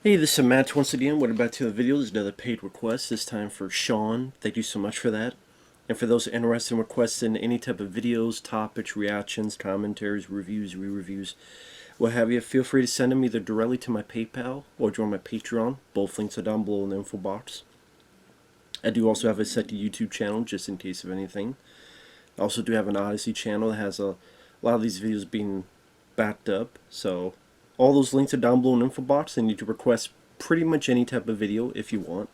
Hey, this is Matt once again. Welcome back to the video. There's another paid request, this time for Shawn. Thank you so much for that. And for those interested in requesting any type of videos, topics, reactions, commentaries, reviews, re-reviews, what have you, feel free to send them either directly to my PayPal or join my Patreon. Both links are down below in the info box. I do also have a second YouTube channel, just in case of anything. I also do have an Odysee channel that has a lot of these videos being backed up, so all those links are down below in the info box, and you can request pretty much any type of video if you want.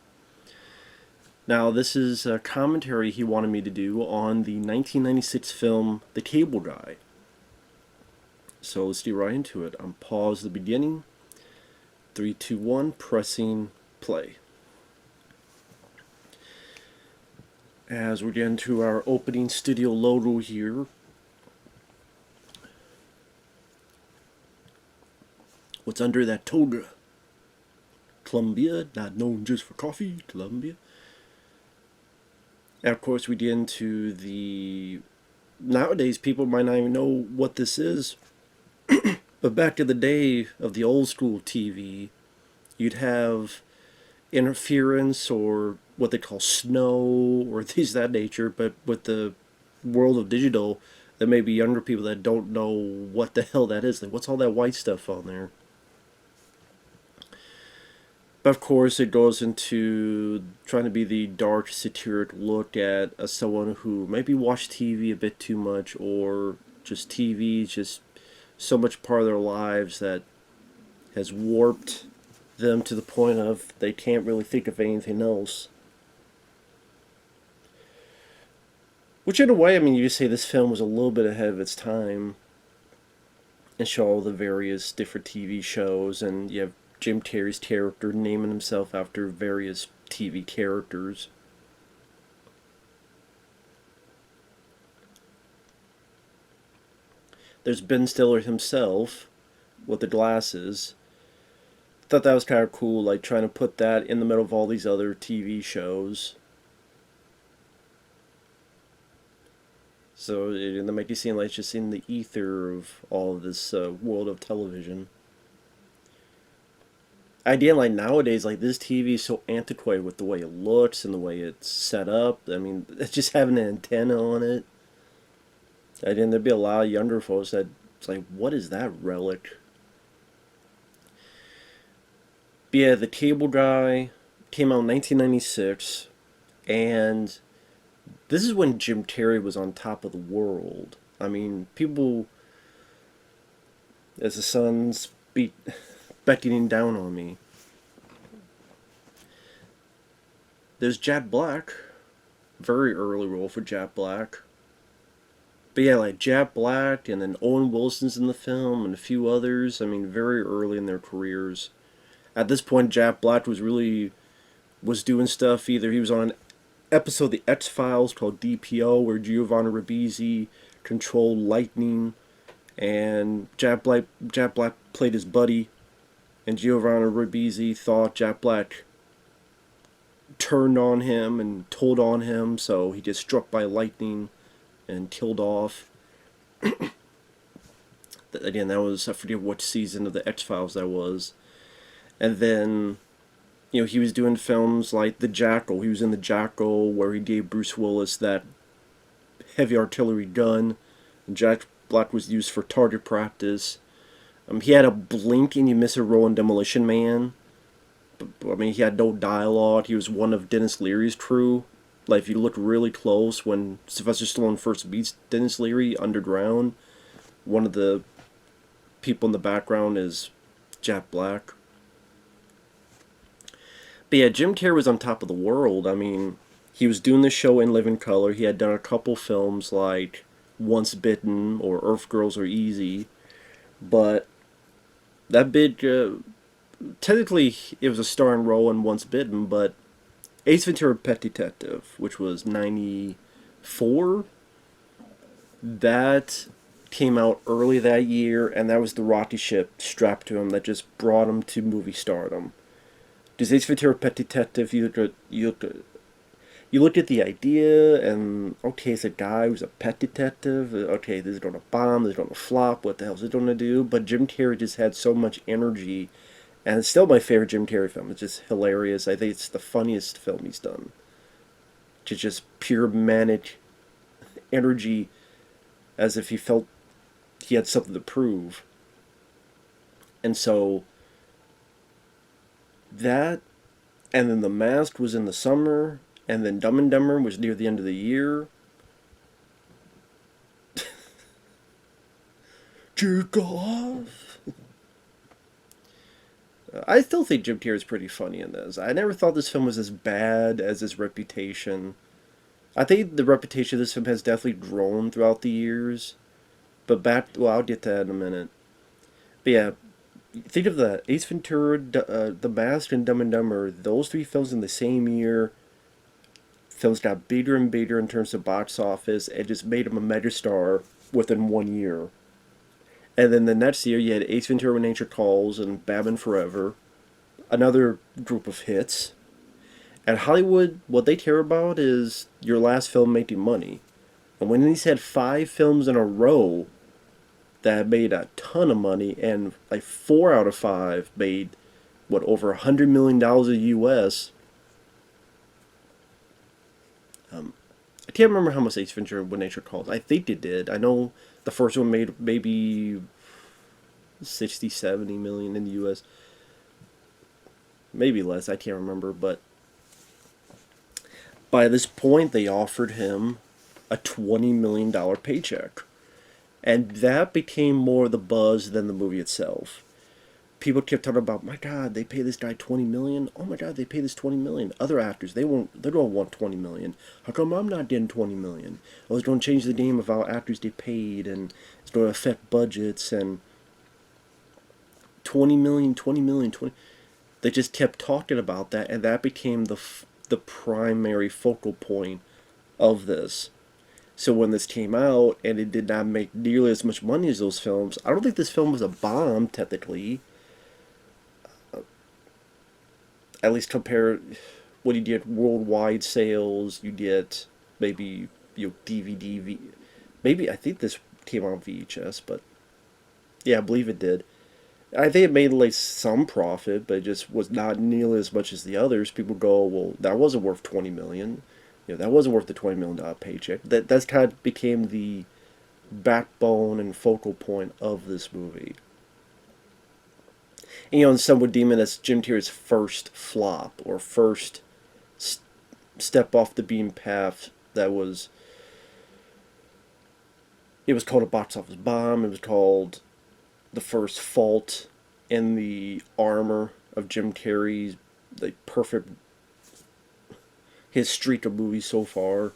Now, this is a commentary he wanted me to do on the 1996 film The Cable Guy. So let's get right into it. I'm pause the beginning. 3, 2, 1, pressing play. As we get into our opening studio logo here, what's under that toga? Columbia, not known just for coffee, Columbia. And of course, we get into the... Nowadays, people might not even know what this is. But back in the day of the old school TV, you'd have interference or what they call snow or things of that nature. But with the world of digital, there may be younger people that don't know what the hell that is. Like, what's all that white stuff on there? But of course, it goes into trying to be the dark, satiric look at someone who maybe watched TV a bit too much, or just TV is just so much part of their lives that has warped them to the point of they can't really think of anything else. Which in a way, I mean, you could say this film was a little bit ahead of its time and show all the various different TV shows, and you have Jim Carrey's character naming himself after various TV characters. There's Ben Stiller himself with the glasses. Thought that was kind of cool, like trying to put that in the middle of all these other TV shows. So it make you seem like it's just in the ether of all of this world of television. Idea like nowadays, like this TV is so antiquated with the way it looks and the way it's set up. I mean, it's just having an antenna on it. I think there'd be a lot of younger folks that it's like, what is that relic? But yeah, The Cable Guy came out in 1996, and this is when Jim Carrey was on top of the world. I mean, people, as the sun's beckoning down on me. There's Jack Black, very early role for Jack Black. But yeah, like Jack Black, and then Owen Wilson's in the film, and a few others. I mean, very early in their careers. At this point, Jack Black was doing stuff. Either he was on an episode of the X-Files called DPO, where Giovanni Ribisi controlled lightning, and Jack Black played his buddy, and Giovanni Ribisi thought Jack Black turned on him and told on him, so he gets struck by lightning and killed off. Again, that was, I forget what season of the X-Files that was. And then, you know, he was doing films like The Jackal. He was in The Jackal, where he gave Bruce Willis that heavy artillery gun. And Jack Black was used for target practice. He had a blink and you miss a role in Demolition Man. But, I mean, he had no dialogue. He was one of Dennis Leary's crew. Like, if you look really close, when Sylvester Stallone first meets Dennis Leary underground, one of the people in the background is Jack Black. But yeah, Jim Carrey was on top of the world. I mean, he was doing the show in Living Color. He had done a couple films like Once Bitten or Earth Girls Are Easy. But that big, technically it was a starring role in Once Bitten, but Ace Ventura Pet Detective, which was 94, that came out early that year, and that was the rocket ship strapped to him that just brought him to movie stardom. Because Ace Ventura Pet Detective, you look at the idea, and okay, it's a guy who's a pet detective. Okay, this is going to bomb, this is going to flop. What the hell is it going to do? But Jim Carrey just had so much energy And it's still my favorite Jim Carrey film. It's just hilarious. I think it's the funniest film he's done. Just pure manic energy, as if he felt he had something to prove. And so that, and then The Mask was in the summer, and then Dumb and Dumber was near the end of the year. Jerk off. I still think Jim Carrey is pretty funny in this. I never thought this film was as bad as his reputation. I think the reputation of this film has definitely grown throughout the years. But well, I'll get to that in a minute. But yeah, think of that. Ace Ventura, The Mask, and Dumb and Dumber. Those three films in the same year. Films got bigger and bigger in terms of box office, and just made him a megastar within 1 year. And then the next year, you had Ace Ventura When Nature Calls and Batman Forever. Another group of hits. And Hollywood, what they care about is your last film making money. And when he's had 5 films in a row that made a ton of money, and like 4 out of 5 made, what, over $100 million US. I can't remember how much Ace Ventura When Nature Calls. I think it did. I know the first one made maybe 60, 70 million in the US. Maybe less, I can't remember, but by this point they offered him a $20 million paycheck. And that became more the buzz than the movie itself. People kept talking about, my God, they pay this guy $20 million. Oh my God, they pay this $20 million. Other actors, they don't want $20 million. How come I'm not getting $20 million? Oh, it's going to change the game of how actors get paid, and it's going to affect budgets, and $20 million, $20 million, 20. They just kept talking about that, and that became the primary focal point of this. So when this came out, and it did not make nearly as much money as those films, I don't think this film was a bomb, technically. At least compare when you get worldwide sales, you get maybe DVD, maybe I think this came on VHS, but yeah, I believe it did. I think it made like some profit, but it just was not nearly as much as the others. People go, well, that wasn't worth $20 million. That wasn't worth the $20 million paycheck. That's kind of became the backbone and focal point of this movie. And some would deem it as Jim Carrey's first flop, or first step off the beam path. It was called a box office bomb. It was called the first fault in the armor of Jim Carrey's his streak of movies so far.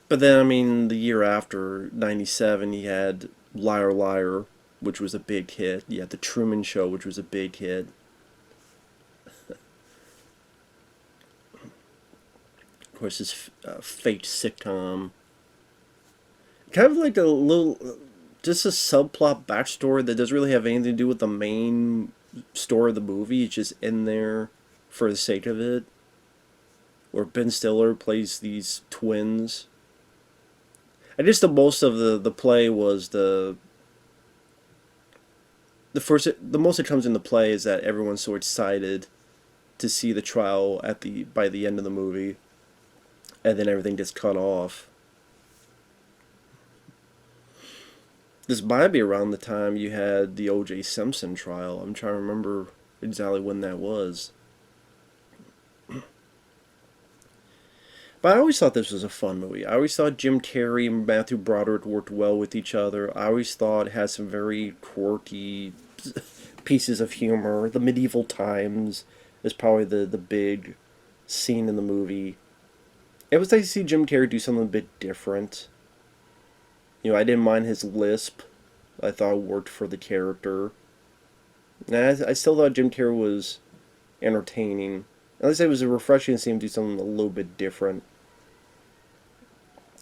But then, I mean, the year after, 97, he had Liar Liar, which was a big hit. You had The Truman Show, which was a big hit. Of course, his fake sitcom. Kind of like a little, just a subplot backstory that doesn't really have anything to do with the main story of the movie. It's just in there for the sake of it. Where Ben Stiller plays these twins. I guess the most of the play was the most that comes in the play is that everyone's so excited to see the trial by the end of the movie, and then everything gets cut off. This might be around the time you had the O.J. Simpson trial. I'm trying to remember exactly when that was. But I always thought this was a fun movie. I always thought Jim Carrey and Matthew Broderick worked well with each other. I always thought it had some very quirky pieces of humor. The medieval times is probably the big scene in the movie. It was nice to see Jim Carrey do something a bit different. I didn't mind his lisp. I thought it worked for the character. And I still thought Jim Carrey was entertaining. At least it was refreshing to see him do something a little bit different.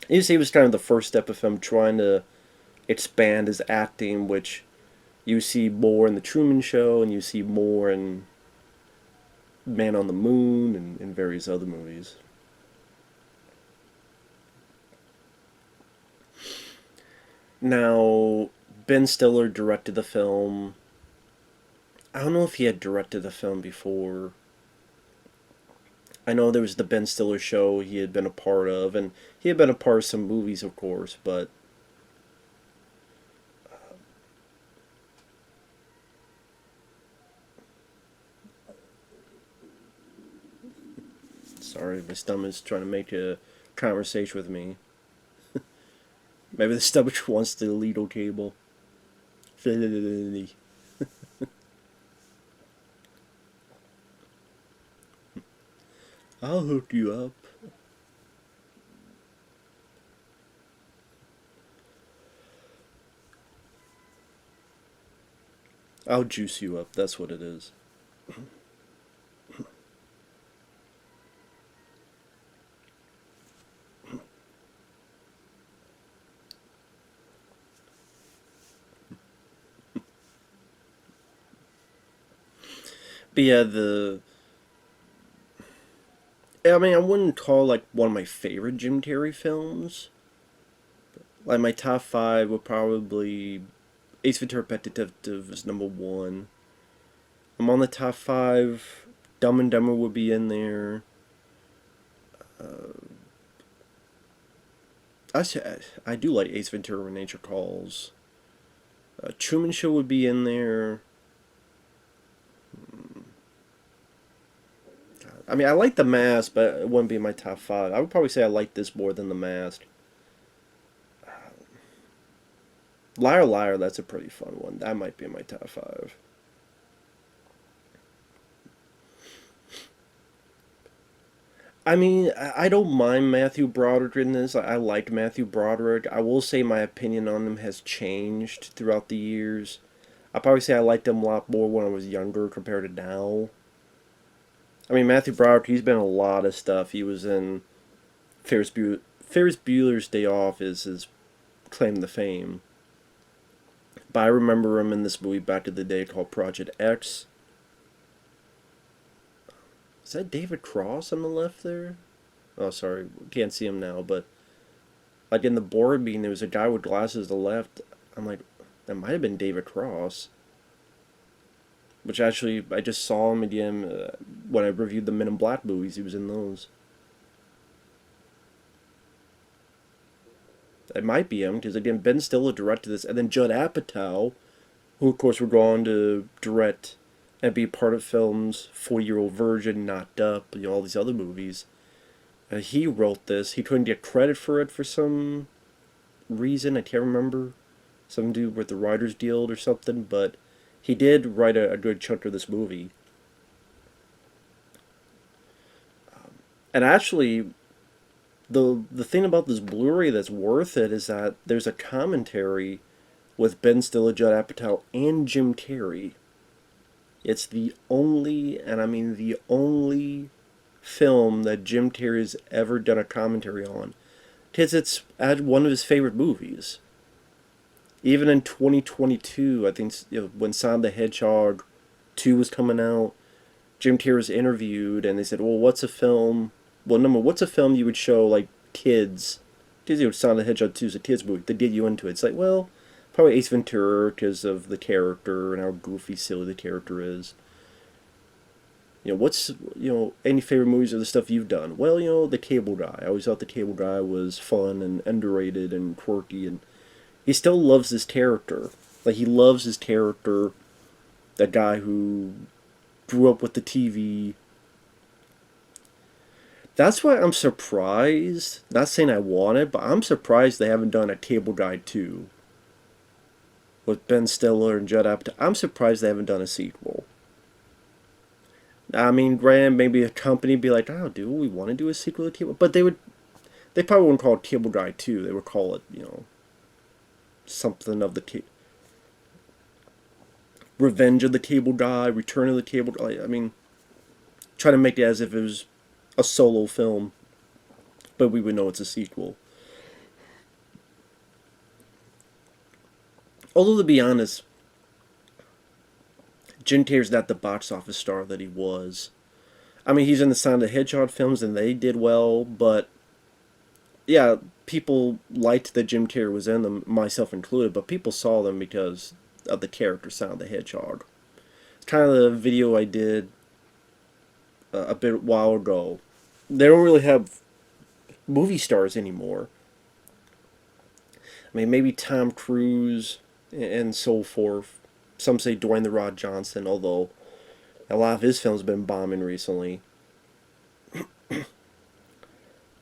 You see, it was kind of the first step of him trying to expand his acting, which you see more in The Truman Show, and you see more in Man on the Moon, and various other movies. Now, Ben Stiller directed the film. I don't know if he had directed the film before. I know there was the Ben Stiller show he had been a part of, and he had been a part of some movies, of course, but sorry, my stomach's trying to make a conversation with me. Maybe the stomach wants the Lido cable. I'll hook you up. I'll juice you up, that's what it is. But yeah, I mean, I wouldn't call like one of my favorite Jim Carrey films. Like my top five would probably Ace Ventura: Pet Detective is number one. I'm on the top five. Dumb and Dumber would be in there. I do like Ace Ventura: When Nature Calls. Truman Show would be in there. I mean, I like The Mask, but it wouldn't be in my top five. I would probably say I like this more than The Mask. Liar Liar, that's a pretty fun one. That might be in my top five. I mean, I don't mind Matthew Broderick in this. I like Matthew Broderick. I will say my opinion on him has changed throughout the years. I'll probably say I liked him a lot more when I was younger compared to now. I mean, Matthew Broderick, he's been in a lot of stuff. He was in Ferris Bueller's Day Off is his claim to fame. But I remember him in this movie back in the day called Project X. Is that David Cross on the left there? Oh, sorry, can't see him now, but like in the board meeting, there was a guy with glasses to the left. I'm like, that might have been David Cross. Which actually, I just saw him again when I reviewed the Men in Black movies. He was in those. It might be him, because again, Ben Stiller directed this, and then Judd Apatow, who of course would go on to direct and be part of films 4-Year-Old Virgin, Knocked Up, all these other movies. He wrote this. He couldn't get credit for it for some reason. I can't remember. Some dude with the writer's deal or something, but he did write a good chunk of this movie. And actually, the thing about this Blu-ray that's worth it is that there's a commentary with Ben Stiller, Judd Apatow, and Jim Carrey. It's the only, and I mean the only, film that Jim Carrey's ever done a commentary on. Because it's one of his favorite movies. Even in 2022, I think, when Sonic the Hedgehog 2 was coming out, Jim Carrey was interviewed, and they said, well, what's a film you would show, like, kids? Because, Sonic the Hedgehog 2 is a kid's movie. They get you into it. It's like, well, probably Ace Ventura, because of the character and how goofy, silly the character is. What's, any favorite movies or the stuff you've done? Well, The Cable Guy. I always thought The Cable Guy was fun and underrated and quirky, and he still loves his character. Like, he loves his character, that guy who grew up with the TV. That's why I'm surprised, not saying I want it, but I'm surprised they haven't done a Cable Guy 2 with Ben Stiller and Judd Apatow. I'm surprised they haven't done a sequel. I mean, granted, maybe a company would be like, oh, do we want to do a sequel to Cable? But they probably wouldn't call it Cable Guy 2. They would call it, something of the Revenge of the Cable Guy, Return of the Cable Guy. I mean, try to make it as if it was a solo film, but we would know it's a sequel. Although, to be honest, Jim Carrey's not the box office star that he was. I mean, he's in the Sonic the Hedgehog films, and they did well, but yeah, people liked that Jim Carrey was in them, myself included, but people saw them because of the character Sonic the Hedgehog. It's kind of the video I did a bit while ago. They don't really have movie stars anymore. I mean, maybe Tom Cruise and so forth. Some say Dwayne The Rock Johnson, although a lot of his films have been bombing recently.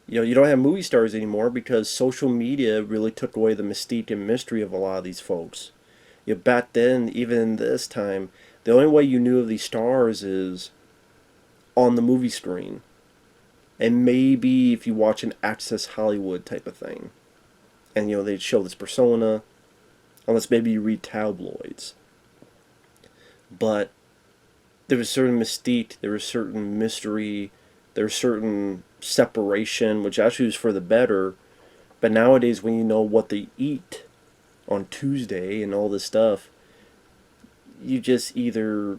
You don't have movie stars anymore because social media really took away the mystique and mystery of a lot of these folks. Back then, even this time, the only way you knew of these stars is on the movie screen. And maybe if you watch an Access Hollywood type of thing. And, they'd show this persona, unless maybe you read tabloids. But there was certain mystique, there was certain mystery, there was certain separation, which actually was for the better. But nowadays, when you know what they eat on Tuesday and all this stuff, you just either,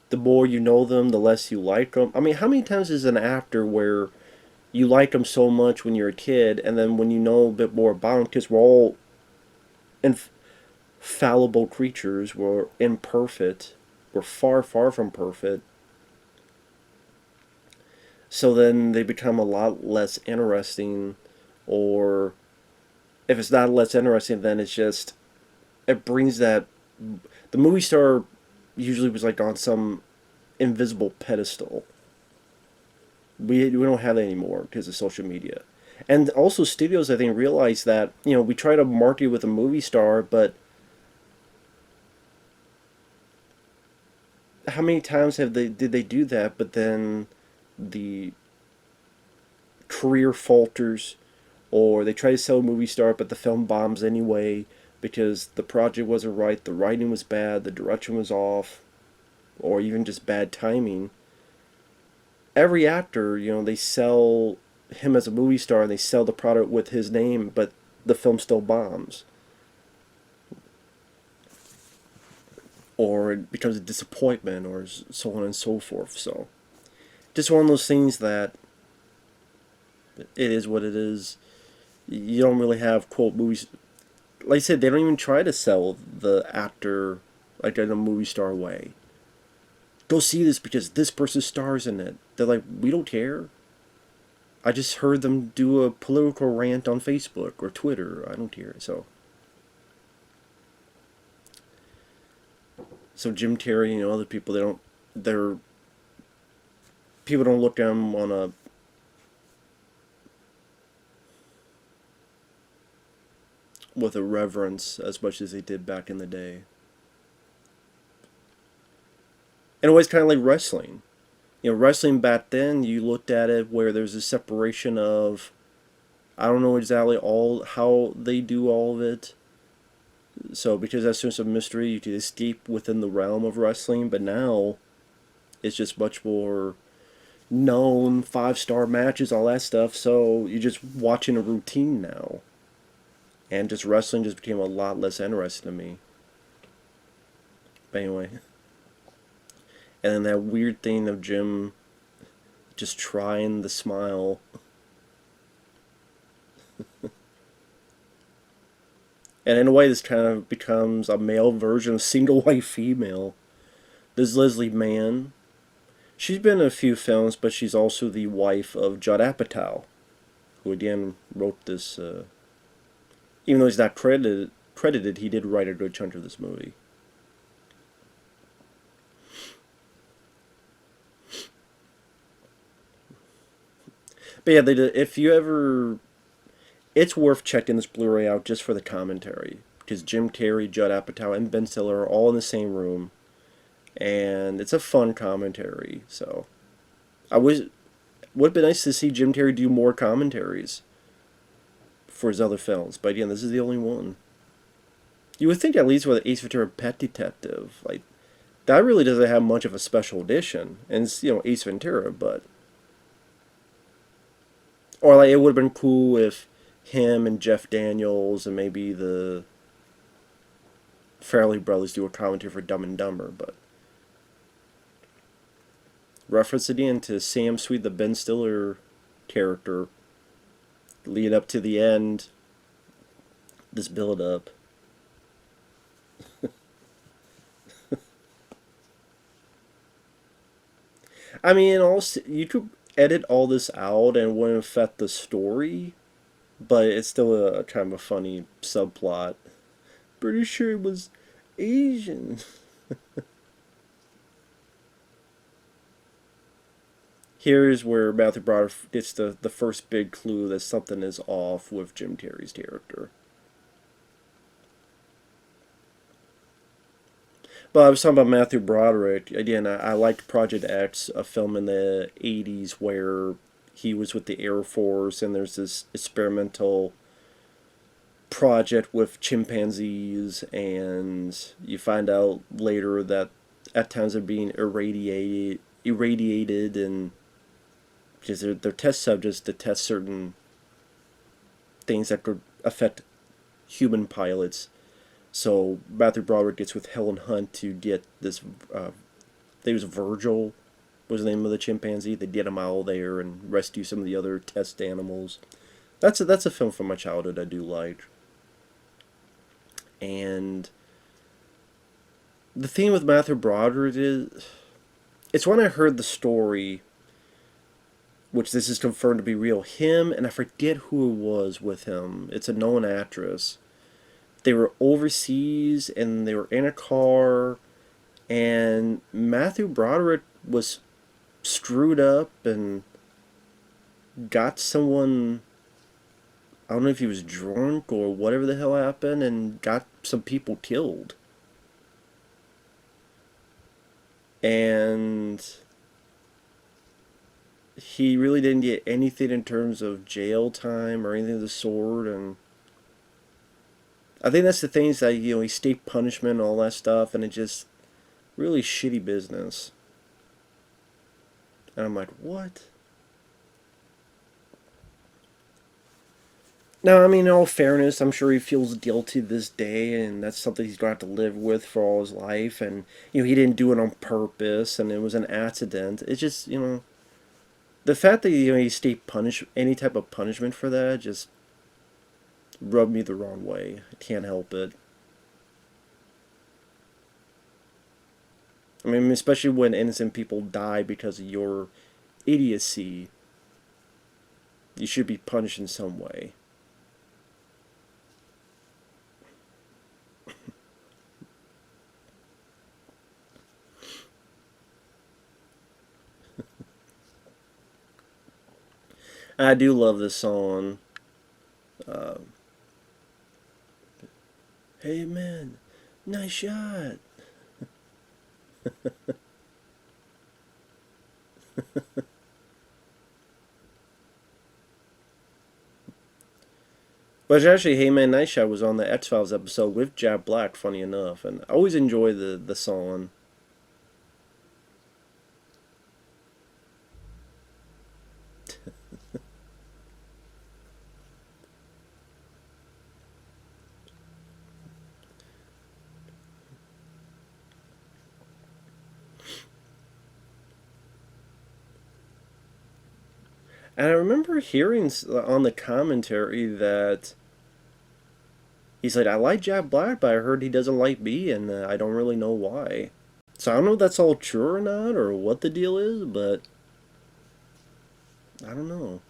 the more you know them, the less you like them. I mean, how many times is an actor where you like them so much when you're a kid, and then when you know a bit more about them, because we're all fallible creatures, we're imperfect, we're far, far from perfect, so then they become a lot less interesting, or if it's not less interesting, then it's just, it brings that, the movie star usually was like on some invisible pedestal. We don't have that anymore because of social media. And also studios, I think, realize that, we try to market with a movie star, but how many times did they do that, but then the career falters, or they try to sell a movie star, but the film bombs anyway because the project wasn't right, the writing was bad, the direction was off, or even just bad timing. Every actor, they sell him as a movie star and they sell the product with his name, but the film still bombs. Or it becomes a disappointment, or so on and so forth. So, just one of those things that it is what it is. You don't really have, quote, movies. Like I said, they don't even try to sell the actor like in a movie star way. Go see this because this person stars in it. They're like, we don't care. I just heard them do a political rant on Facebook or Twitter. I don't care. So Jim Carrey, other people, people don't look at them with a reverence as much as they did back in the day. And it was kind of like wrestling. Wrestling back then, you looked at it where there's a separation of, I don't know exactly how they do all of it. So because that's just a mystery, you could escape within the realm of wrestling. But now, it's just much more known, 5-star matches, all that stuff. So you're just watching a routine now. And just wrestling just became a lot less interesting to me. But anyway. And then that weird thing of Jim just trying the smile. And in a way, this kind of becomes a male version of Single White Female. There's Leslie Mann. She's been in a few films, but she's also the wife of Judd Apatow, who again wrote this. Even though he's not credited, he did write a good chunk of this movie. But yeah, if you ever, it's worth checking this Blu-ray out just for the commentary, because Jim Carrey, Judd Apatow, and Ben Stiller are all in the same room, and it's a fun commentary. So, would have been nice to see Jim Carrey do more commentaries for his other films, but again, this is the only one. You would think at least with Ace Ventura: Pet Detective, like that really doesn't have much of a special edition, and it's Ace Ventura, but. Or like it would have been cool if him and Jeff Daniels and maybe the Farrelly brothers do a commentary for Dumb and Dumber, but reference again to Sam Sweet, the Ben Stiller character, lead up to the end, this build up. I mean, also you could edit all this out and it wouldn't affect the story, but it's still a kind of a funny subplot. Pretty sure it was Asian. Here's where Matthew Broderick gets the first big clue that something is off with Jim Carrey's character. But I was talking about Matthew Broderick. Again, I liked Project X, a film in the 80s where he was with the Air Force and there's this experimental project with chimpanzees, and you find out later that at times they're being irradiated, and because they're test subjects to test certain things that could affect human pilots. So Matthew Broderick gets with Helen Hunt to get this. I think it was Virgil, was the name of the chimpanzee. They get him out there and rescue some of the other test animals. That's a film from my childhood I do like. And the thing with Matthew Broderick is, it's when I heard the story, which this is confirmed to be real, him, and I forget who it was with him. It's a known actress. They were overseas and they were in a car, and Matthew Broderick was screwed up and got someone, I don't know if he was drunk or whatever the hell happened, and got some people killed. And he really didn't get anything in terms of jail time or anything of the sort, and I think that's the things that, he escaped punishment and all that stuff, and it just really shitty business. And I'm like, what? Now, I mean, in all fairness, I'm sure he feels guilty this day, and that's something he's going to have to live with for all his life. And, he didn't do it on purpose, and it was an accident. It's just, the fact that, he escaped any type of punishment for that just rubbed me the wrong way. I can't help it. I mean, especially when innocent people die because of your idiocy, you should be punished in some way. I do love this song. Hey man, nice shot. But actually, Hey Man, Nice Shot was on the X-Files episode with Jack Black, funny enough, and I always enjoy the song. And I remember hearing on the commentary that he's like, I like Jack Black, but I heard he doesn't like me, and I don't really know why. So I don't know if that's all true or not, or what the deal is, but I don't know.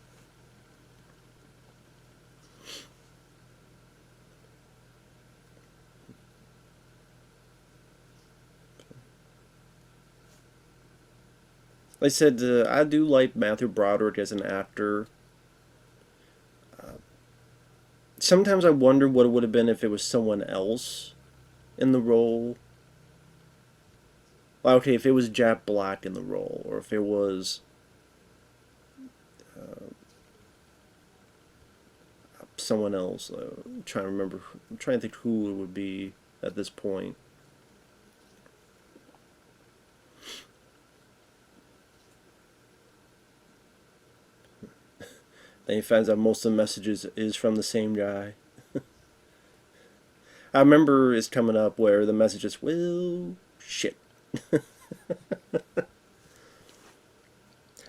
Like I said, I do like Matthew Broderick as an actor. Sometimes I wonder what it would have been if it was someone else in the role. Well, okay, if it was Jack Black in the role, or if it was someone else. I'm trying to remember. I'm trying to think who it would be at this point. Then he finds out most of the messages is from the same guy. I remember it's coming up where the message is, well, shit.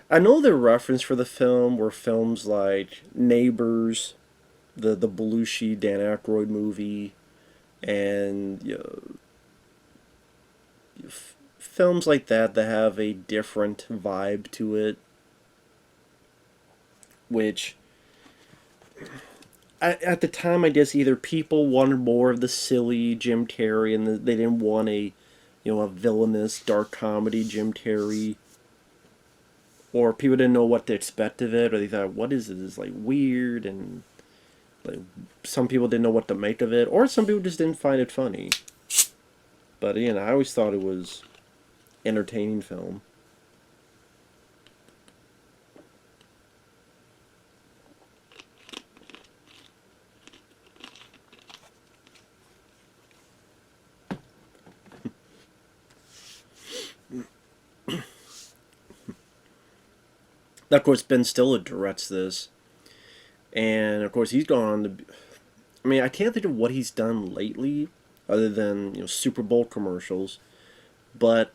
I know the reference for the film were films like Neighbors, the Belushi Dan Aykroyd movie, and films like that have a different vibe to it, which at the time I guess either people wanted more of the silly Jim Carrey and they didn't want a villainous dark comedy Jim Carrey, or people didn't know what to expect of it, or they thought, what is this? It's like weird, and like some people didn't know what to make of it, or some people just didn't find it funny. But I always thought it was entertaining film. Now, of course, Ben Stiller directs this, and of course he's gone on to. I mean, I can't think of what he's done lately, other than Super Bowl commercials. But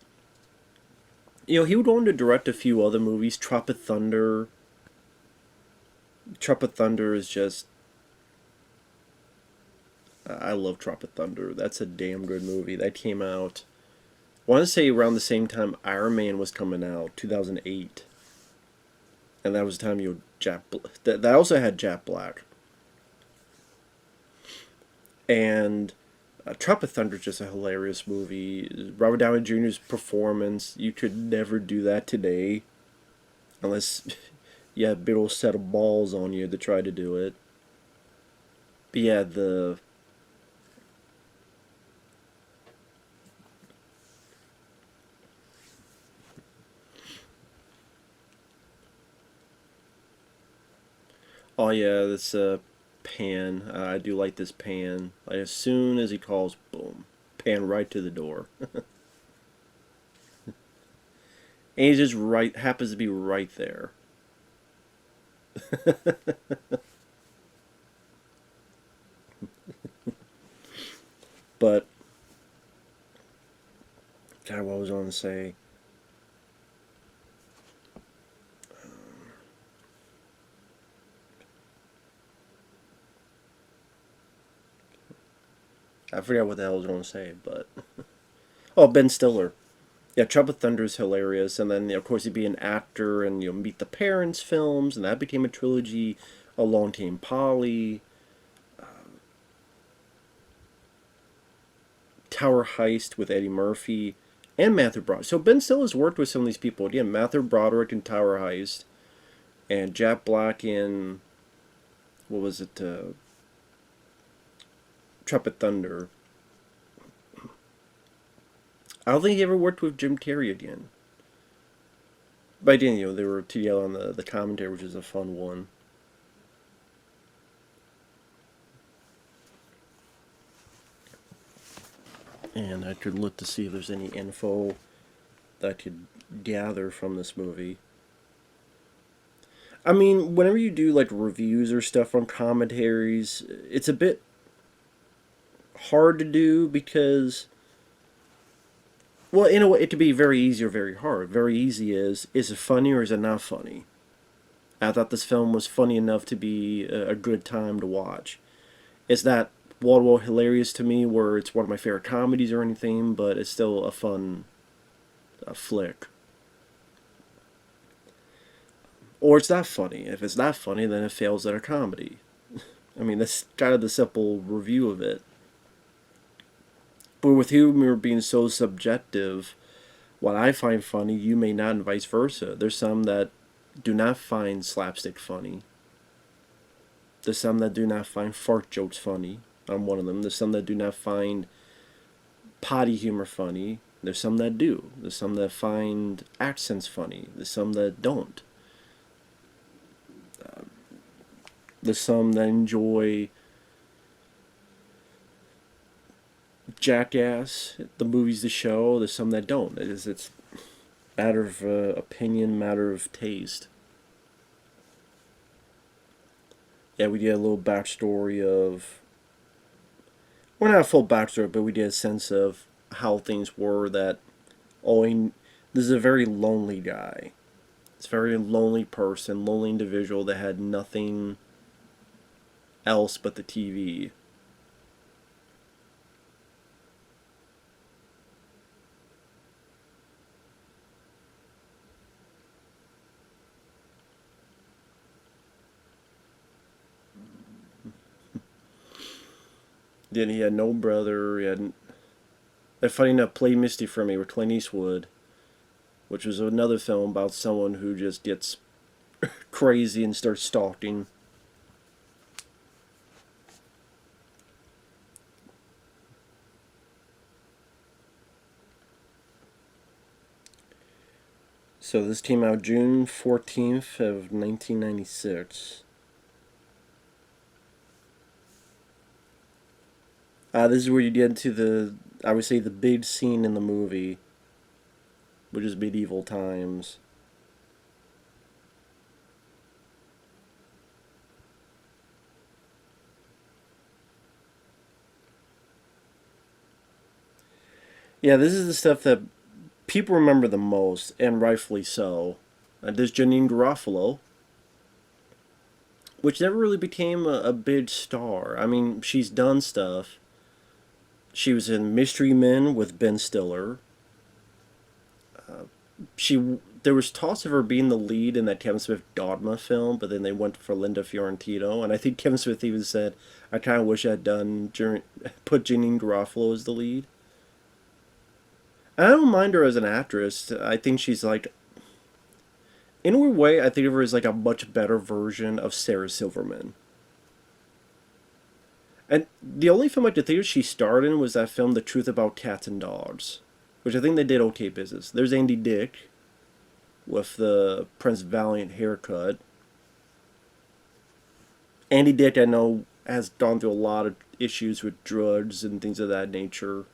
he would go on to direct a few other movies. Tropic Thunder. Tropic Thunder is just. I love Tropic Thunder. That's a damn good movie. That came out. I want to say around the same time Iron Man was coming out, 2008. And that was the time that also had Jack Black. And Tropic Thunder is just a hilarious movie. Robert Downey Jr.'s performance, you could never do that today. Unless you had a big old set of balls on you to try to do it. But yeah, oh yeah, this pan. I do like this pan. Like as soon as he calls, boom, pan right to the door. And he's just right, happens to be right there. But God, what was I going to say? I forgot what the hell I was going to say, but oh, Ben Stiller. Yeah, Tropic Thunder is hilarious, and then of course he'd be an actor, and Meet the Parents films, and that became a trilogy. Along Came Polly, Tower Heist with Eddie Murphy, and Matthew Broderick. So Ben Stiller's worked with some of these people again. Matthew Broderick in Tower Heist, and Jack Black in what was it? Tropic Thunder. I don't think he ever worked with Jim Carrey again. But again, they were together on the commentary, which is a fun one. And I could look to see if there's any info that I could gather from this movie. I mean, whenever you do like reviews or stuff on commentaries, it's a bit hard to do because, well, in a way, it could be very easy or very hard. Very easy is it funny or is it not funny? I thought this film was funny enough to be a good time to watch. It's not wall-to-wall hilarious to me where it's one of my favorite comedies or anything, but it's still a fun flick. Or it's not funny. If it's not funny, then it fails at a comedy. I mean, that's kind of the simple review of it. But with humor being so subjective, what I find funny, you may not, and vice versa. There's some that do not find slapstick funny. There's some that do not find fart jokes funny. I'm one of them. There's some that do not find potty humor funny. There's some that do. There's some that find accents funny. There's some that don't. There's some that enjoy Jackass, the movies, the show. There's some that don't. It's matter of opinion, matter of taste. Yeah, we did a little backstory of, well, not a full backstory, but we did a sense of how things were. That Owen, this is a very lonely guy. It's a very lonely person, lonely individual that had nothing else but the TV. Then he had no brother. He had. Funny enough, Play Misty for Me with Clint Eastwood, which was another film about someone who just gets crazy and starts stalking. So this came out June 14th of 1996. This is where you get into the, I would say, the big scene in the movie, which is medieval times. Yeah, this is the stuff that people remember the most, and rightfully so. There's Janeane Garofalo, which never really became a big star. I mean, she's done stuff. She was in Mystery Men with Ben Stiller. There was talks of her being the lead in that Kevin Smith Dogma film, but then they went for Linda Fiorentino, and I think Kevin Smith even said, "I kind of wish I'd put Janeane Garofalo as the lead." And I don't mind her as an actress. I think she's like, in a weird way, I think of her as like a much better version of Sarah Silverman. And the only film I could think of she starred in was that film, The Truth About Cats and Dogs, which I think they did okay business. There's Andy Dick with the Prince Valiant haircut. Andy Dick, I know, has gone through a lot of issues with drugs and things of that nature.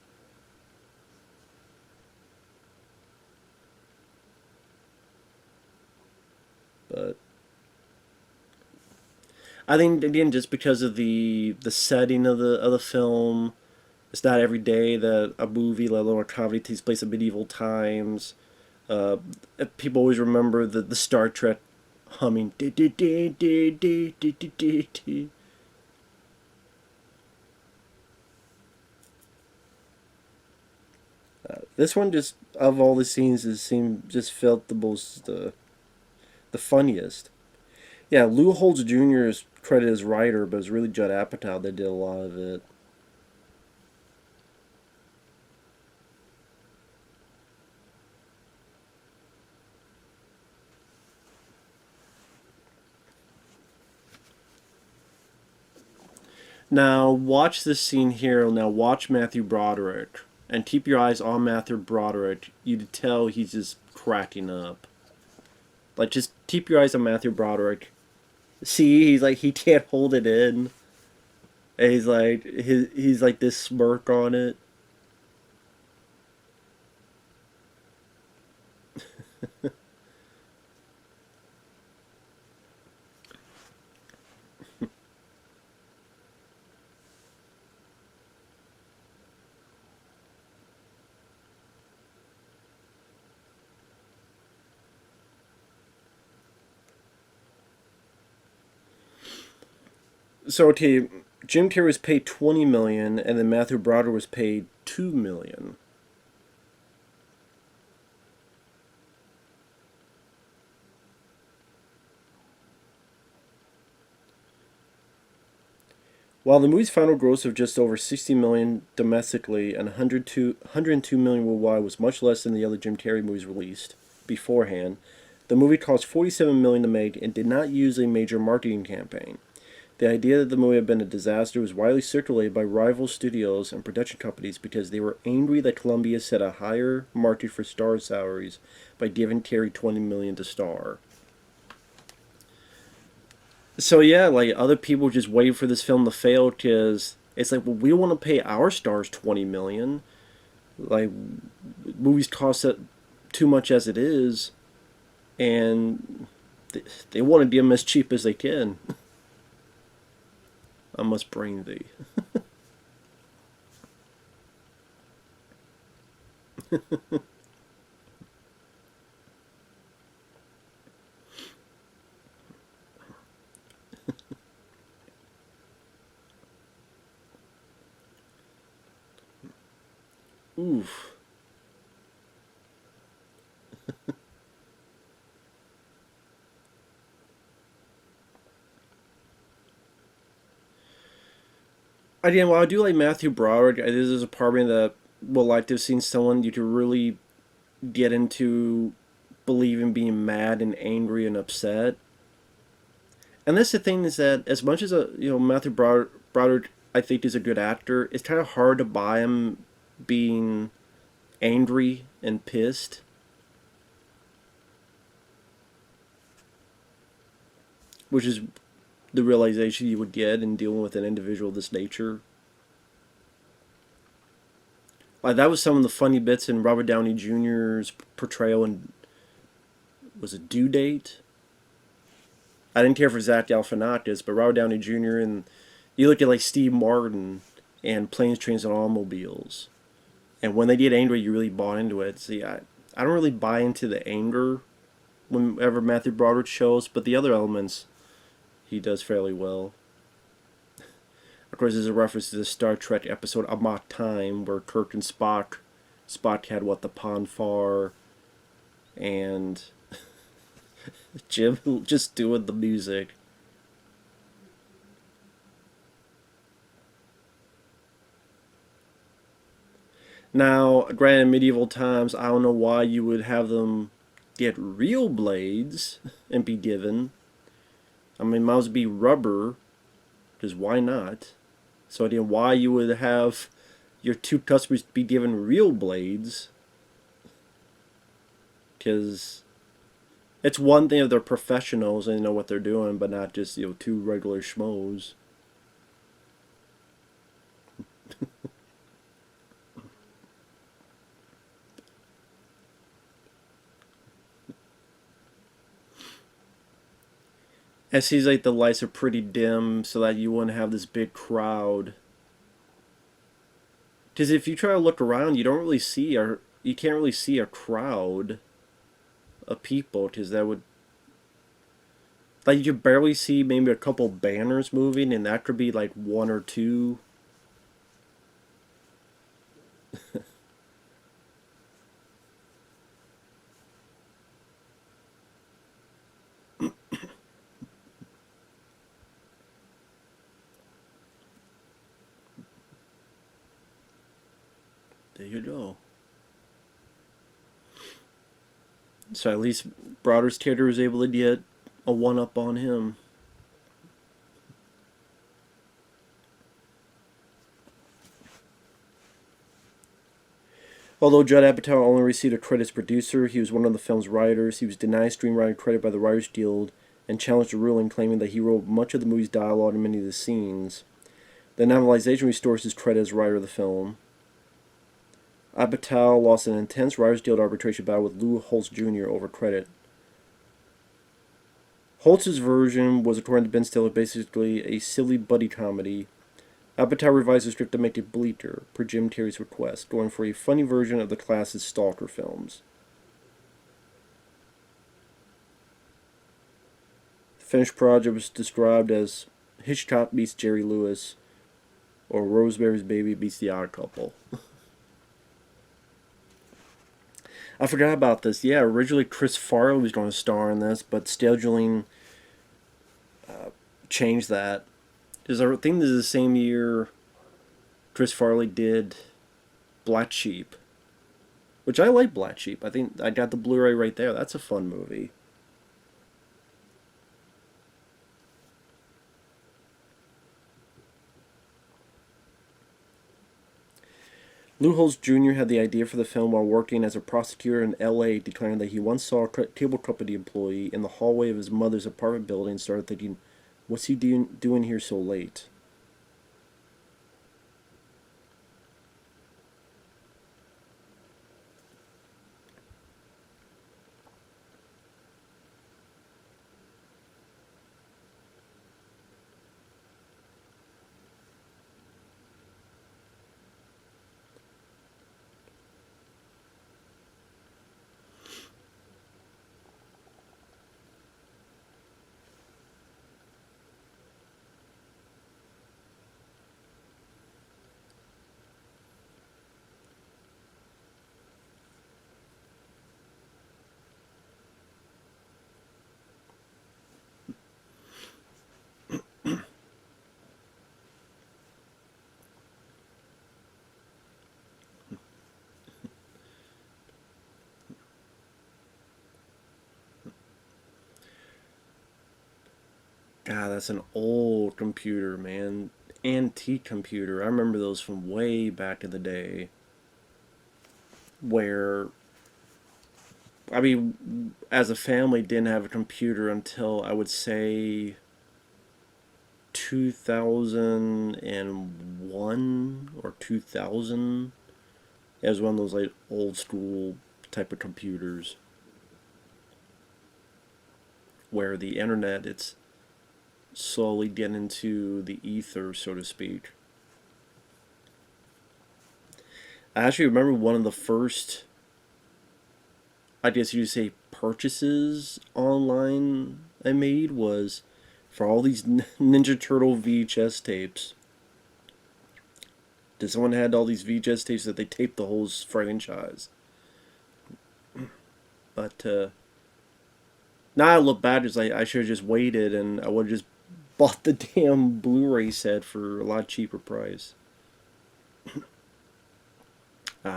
But I think again, just because of the setting of the film, it's not every day that a movie, let alone a comedy, takes place in medieval times. Uh, People always remember the Star Trek humming. This one just, of all the scenes, just felt the most the funniest. Yeah, Lou Holtz Jr. is credited as writer, but it's really Judd Apatow that did a lot of it. Now, watch this scene here. Now, watch Matthew Broderick. And keep your eyes on Matthew Broderick. You can tell he's just cracking up. Like, just keep your eyes on Matthew Broderick. See, he's like, he can't hold it in. And he's like this smirk on it. So, okay, Jim Carrey was paid 20 million, and then Matthew Broderick was paid 2 million. While the movie's final gross of just over 60 million domestically and 102 million worldwide was much less than the other Jim Carrey movies released beforehand, the movie cost 47 million to make and did not use a major marketing campaign. The idea that the movie had been a disaster was widely circulated by rival studios and production companies because they were angry that Columbia set a higher market for star salaries by giving Carrey 20 million to star. So yeah, like other people just waiting for this film to fail because it's like, well, we don't want to pay our stars 20 million. Like, movies cost too much as it is, and they want to give them as cheap as they can. I must bring thee. Again, while I do like Matthew Broderick, this is a part of me that would like to have seen someone you could really get into believing being mad and angry and upset. And that's the thing is that as much as Matthew Broderick I think is a good actor, it's kind of hard to buy him being angry and pissed, which is the realization you would get in dealing with an individual of this nature. Like that was some of the funny bits in Robert Downey Jr.'s portrayal in was it Due Date? I didn't care for Zach Galifianakis, but Robert Downey Jr. and you look at like Steve Martin and Planes, Trains, and Automobiles, and when they get angry, you really bought into it. See, I don't really buy into the anger whenever Matthew Broderick shows, but the other elements he does fairly well. Of course, there's a reference to the Star Trek episode Amok Time, where Kirk and Spock had what the Ponfar, and Jim just doing the music. Now, granted, in medieval times, I don't know why you would have them get real blades and be given. I mean, might as well be rubber, because why not? So I didn't why you would have your two customers be given real blades, because it's one thing if they're professionals and they know what they're doing, but not just two regular schmoes. It seems like the lights are pretty dim so that you wouldn't have this big crowd. Because if you try to look around, you don't really see you can't really see a crowd of people, because that would like you barely see maybe a couple banners moving, and that could be like one or two. There you go. So at least Broderick's character was able to get a one-up on him. Although Judd Apatow only received a credit as producer, he was one of the film's writers. He was denied screenwriting credit by the Writers Guild and challenged the ruling, claiming that he wrote much of the movie's dialogue and many of the scenes. The novelization restores his credit as writer of the film. Apatow lost an intense Writers Guild arbitration battle with Lou Holtz Jr. over credit. Holtz's version was, according to Ben Stiller, basically a silly buddy comedy. Apatow revised the script to make it bleaker, per Jim Carrey's request, going for a funny version of the classic Stalker films. The finished project was described as Hitchcock meets Jerry Lewis, or Rosemary's Baby meets The Odd Couple. I forgot about this. Yeah, originally Chris Farley was going to star in this, but scheduling changed that. Because I think this is the same year Chris Farley did Black Sheep. Which I like Black Sheep. I think I got the Blu-ray right there. That's a fun movie. Lou Holtz Jr. had the idea for the film while working as a prosecutor in L.A., declaring that he once saw a cable company employee in the hallway of his mother's apartment building and started thinking, what's he doing here so late? God, that's an old computer, man. Antique computer. I remember those from way back in the day. Where, I mean, as a family, didn't have a computer until I would say 2001 or 2000. It was one of those like old school type of computers where the internet, it's slowly getting into the ether, so to speak. I actually remember one of the first, I guess you'd say, purchases online I made was for all these Ninja Turtle VHS tapes. Did someone had all these VHS tapes that they taped the whole franchise? But now I look back, as I should have just waited and I would have just bought the damn Blu-ray set for a lot cheaper price.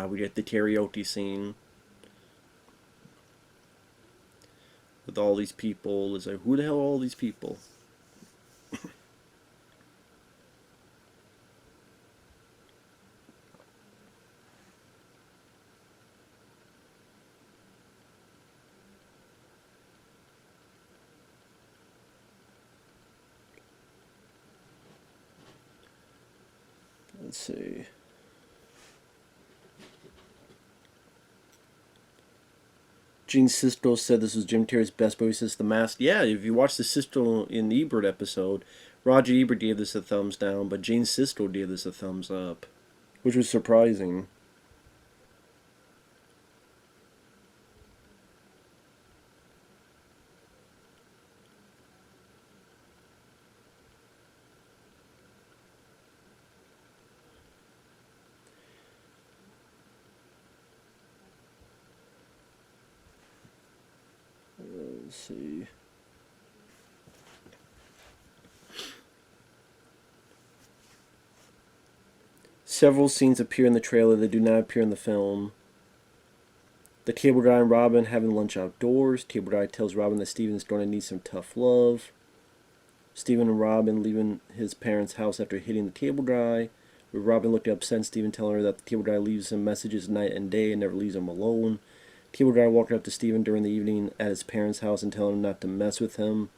We get the karaoke scene with all these people. It's like, who the hell are all these people? Let's see. Gene Siskel said this was Jim Carrey's best movie since The Mask. Yeah, if you watch the Siskel in Ebert episode, Roger Ebert gave this a thumbs down, but Gene Siskel gave this a thumbs up, which was surprising. Let's see. Several scenes appear in the trailer that do not appear in the film. The cable guy and Robin having lunch outdoors. Cable guy tells Robin that Steven is going to need some tough love. Steven and Robin leaving his parents' house after hitting the cable guy. With Robin looking upset and Steven telling her that the cable guy leaves him messages night and day and never leaves him alone. Cable guy walking up to Steven during the evening at his parents' house and telling him not to mess with him.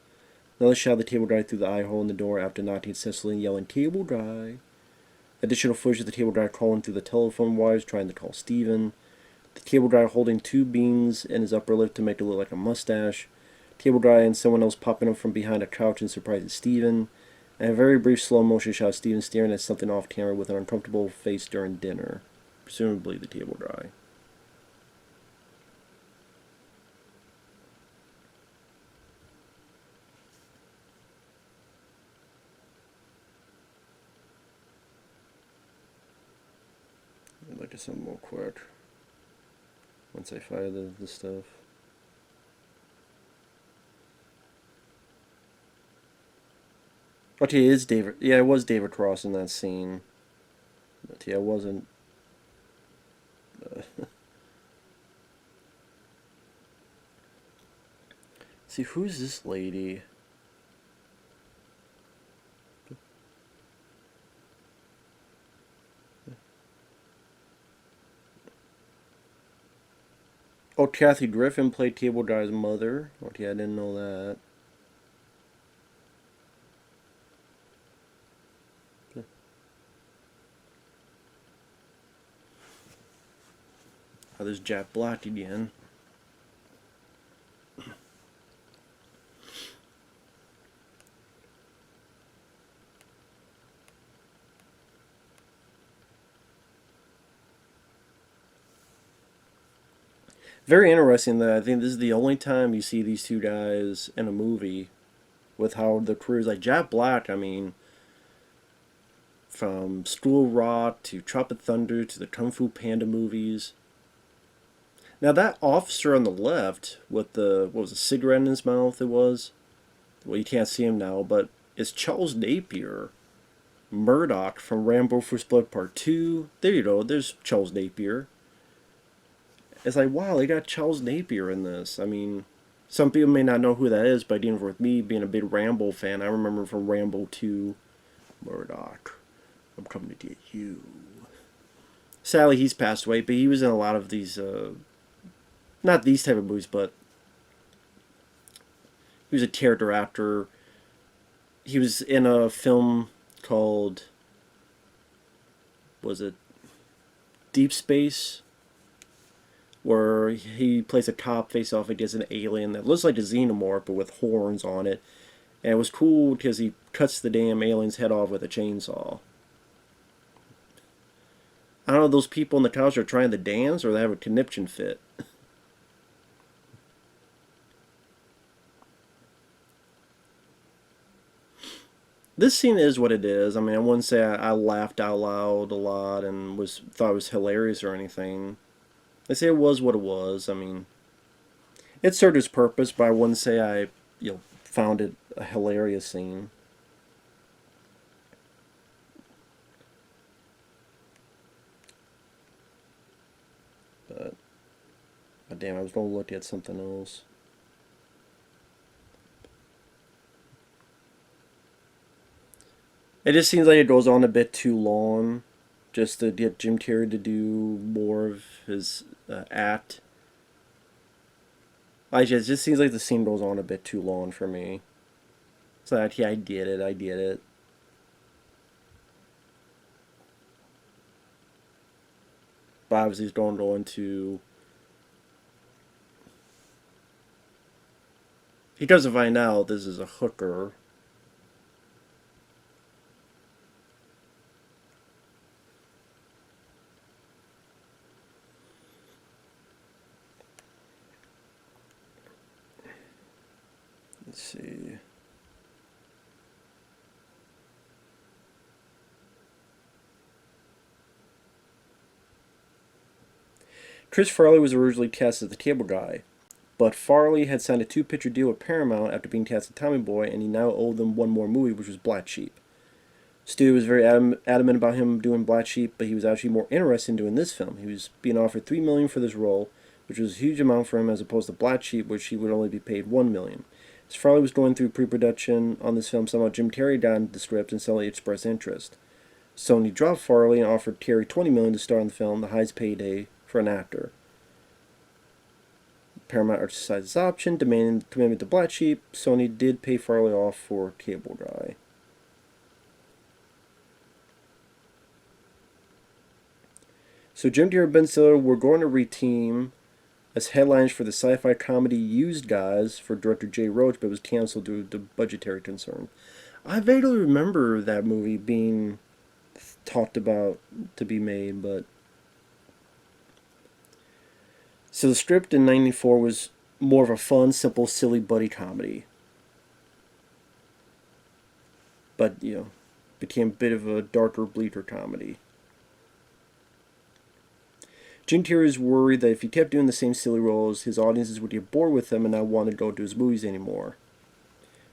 Another shot of the cable guy through the eye hole in the door after knocking successfully and yelling, "Cable guy." Additional footage of the cable guy crawling through the telephone wires trying to call Steven. The cable guy holding two beans in his upper lip to make it look like a mustache. Cable guy and someone else popping up from behind a couch and surprising Steven. And a very brief slow motion shot of Steven staring at something off camera with an uncomfortable face during dinner. Presumably the cable guy. I'd like to something more quick. Once I fire the stuff. Okay, it is David. Yeah, it was David Cross in that scene. But yeah, it wasn't. See, who's this lady? Oh, Kathy Griffin played Cable Guy's mother. Okay, I didn't know that. Oh, there's Jack Black again. Very interesting that I think this is the only time you see these two guys in a movie with how the careers, like Jack Black, I mean, from School Rock to Tropic Thunder to the Kung Fu Panda movies. Now that officer on the left with the, what was it, cigarette in his mouth it was? Well, you can't see him now, but it's Charles Napier. Murdoch from Rambo First Blood Part 2. There you go, there's Charles Napier. It's like, wow, they got Charles Napier in this. I mean, Some people may not know who that is, but even with me being a big Rambo fan, I remember from Rambo 2, Murdoch, I'm coming to get you. Sadly, he's passed away, but he was in a lot of these, not these type of movies, but he was a character actor. He was in a film called, was it Deep Space? Where he plays a cop face off against an alien that looks like a xenomorph but with horns on it. And it was cool because he cuts the damn alien's head off with a chainsaw. I don't know, those people on the couch are trying to dance or they have a conniption fit. This scene is what it is. I mean, I wouldn't say I laughed out loud a lot and thought it was hilarious or anything. I say it was what it was. I mean, it served its purpose, but I wouldn't say I, found it a hilarious scene. But, oh, damn, I was going to look at something else. It just seems like it goes on a bit too long, just to get Jim Carrey to do more of his act. It just seems like the scene goes on a bit too long for me. It's like, yeah, I get it, I get it. But obviously he's going to go into... He doesn't find out this is a hooker. Let's see. Chris Farley was originally cast as the cable guy, but Farley had signed a 2-picture deal with Paramount after being cast as Tommy Boy, and he now owed them one more movie, which was Black Sheep. Stu was very adamant about him doing Black Sheep, but he was actually more interested in doing this film. He was being offered $3 million for this role, which was a huge amount for him, as opposed to Black Sheep, which he would only be paid $1 million. As Farley was going through pre-production on this film, somehow Jim Carrey got into the script and suddenly expressed interest. Sony dropped Farley and offered Carrey $20 million to star in the film, the highest payday for an actor. Paramount exercised its option, demanding commitment to Black Sheep. Sony did pay Farley off for Cable Guy. So Jim Carrey and Ben Stiller were going to reteam as headliners for the sci-fi comedy Used Guys for director Jay Roach, but it was canceled due to budgetary concern. I vaguely remember that movie being talked about to be made, but... So the script in '94 was more of a fun, simple, silly buddy comedy. But, became a bit of a darker, bleaker comedy. Jim Carrey was worried that if he kept doing the same silly roles, his audiences would get bored with him and not want to go to his movies anymore.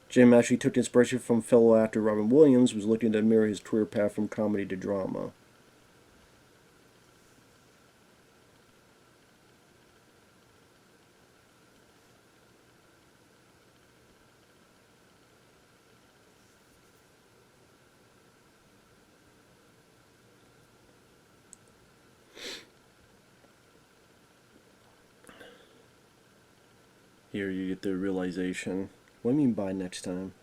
Jim actually took inspiration from fellow actor Robin Williams, who was looking to mirror his career path from comedy to drama. Here you get the realization. What do you mean by next time?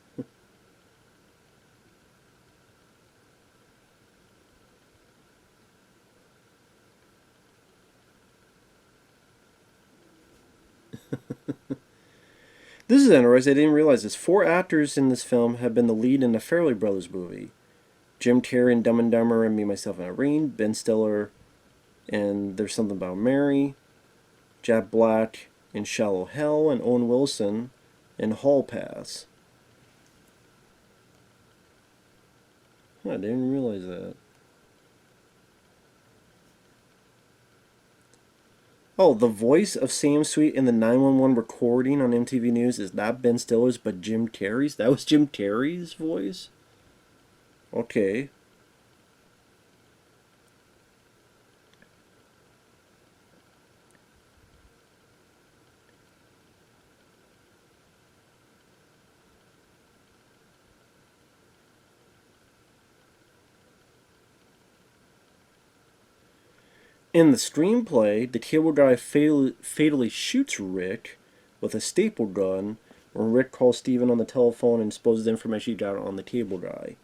This is interesting. I didn't realize this. 4 actors in this film have been the lead in the Farrelly Brothers movie. Jim Carrey in Dumb and Dumber and Me, Myself, and Irene. Ben Stiller and There's Something About Mary. Jack Black in Shallow Hell, and Owen Wilson in Hall Pass. I didn't realize that. Oh, the voice of Sam Sweet in the 911 recording on MTV News is not Ben Stiller's, but Jim Carrey's? That was Jim Carrey's voice? Okay. In the screenplay, the cable guy fatally shoots Rick with a staple gun when Rick calls Steven on the telephone and exposes the information he got on the cable guy.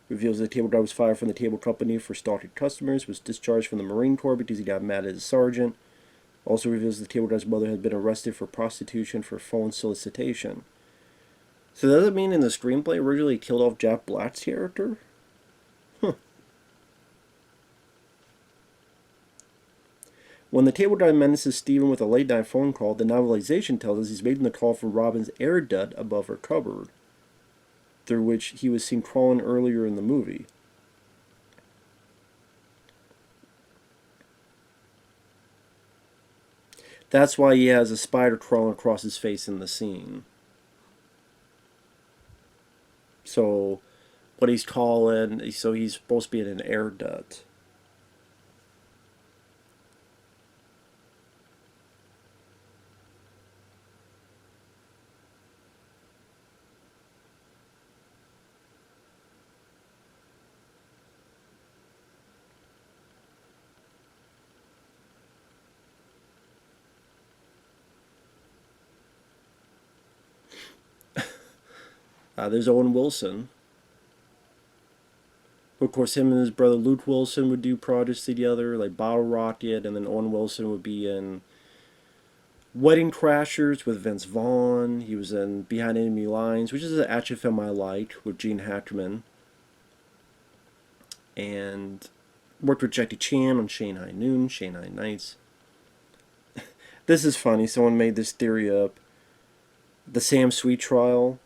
Reveals the cable guy was fired from the cable company for stalking customers, was discharged from the Marine Corps because he got mad at his sergeant. Also reveals the cable guy's mother had been arrested for prostitution for phone solicitation. So does that mean in the screenplay originally killed off Jack Black's character? Huh. When the cable guy menaces Steven with a late-night phone call, the novelization tells us he's making the call from Robin's air duct above her cupboard, through which he was seen crawling earlier in the movie. That's why he has a spider crawling across his face in the scene. So, what he's calling, so he's supposed to be in an air duct. There's Owen Wilson. Of course, him and his brother Luke Wilson would do projects together, like Bottle Rocket, and then Owen Wilson would be in Wedding Crashers with Vince Vaughn. He was in Behind Enemy Lines, which is an action film I liked, with Gene Hackman. And worked with Jackie Chan on Shanghai Noon, Shanghai Nights. This is funny. Someone made this theory up. The Sam Sweet trial.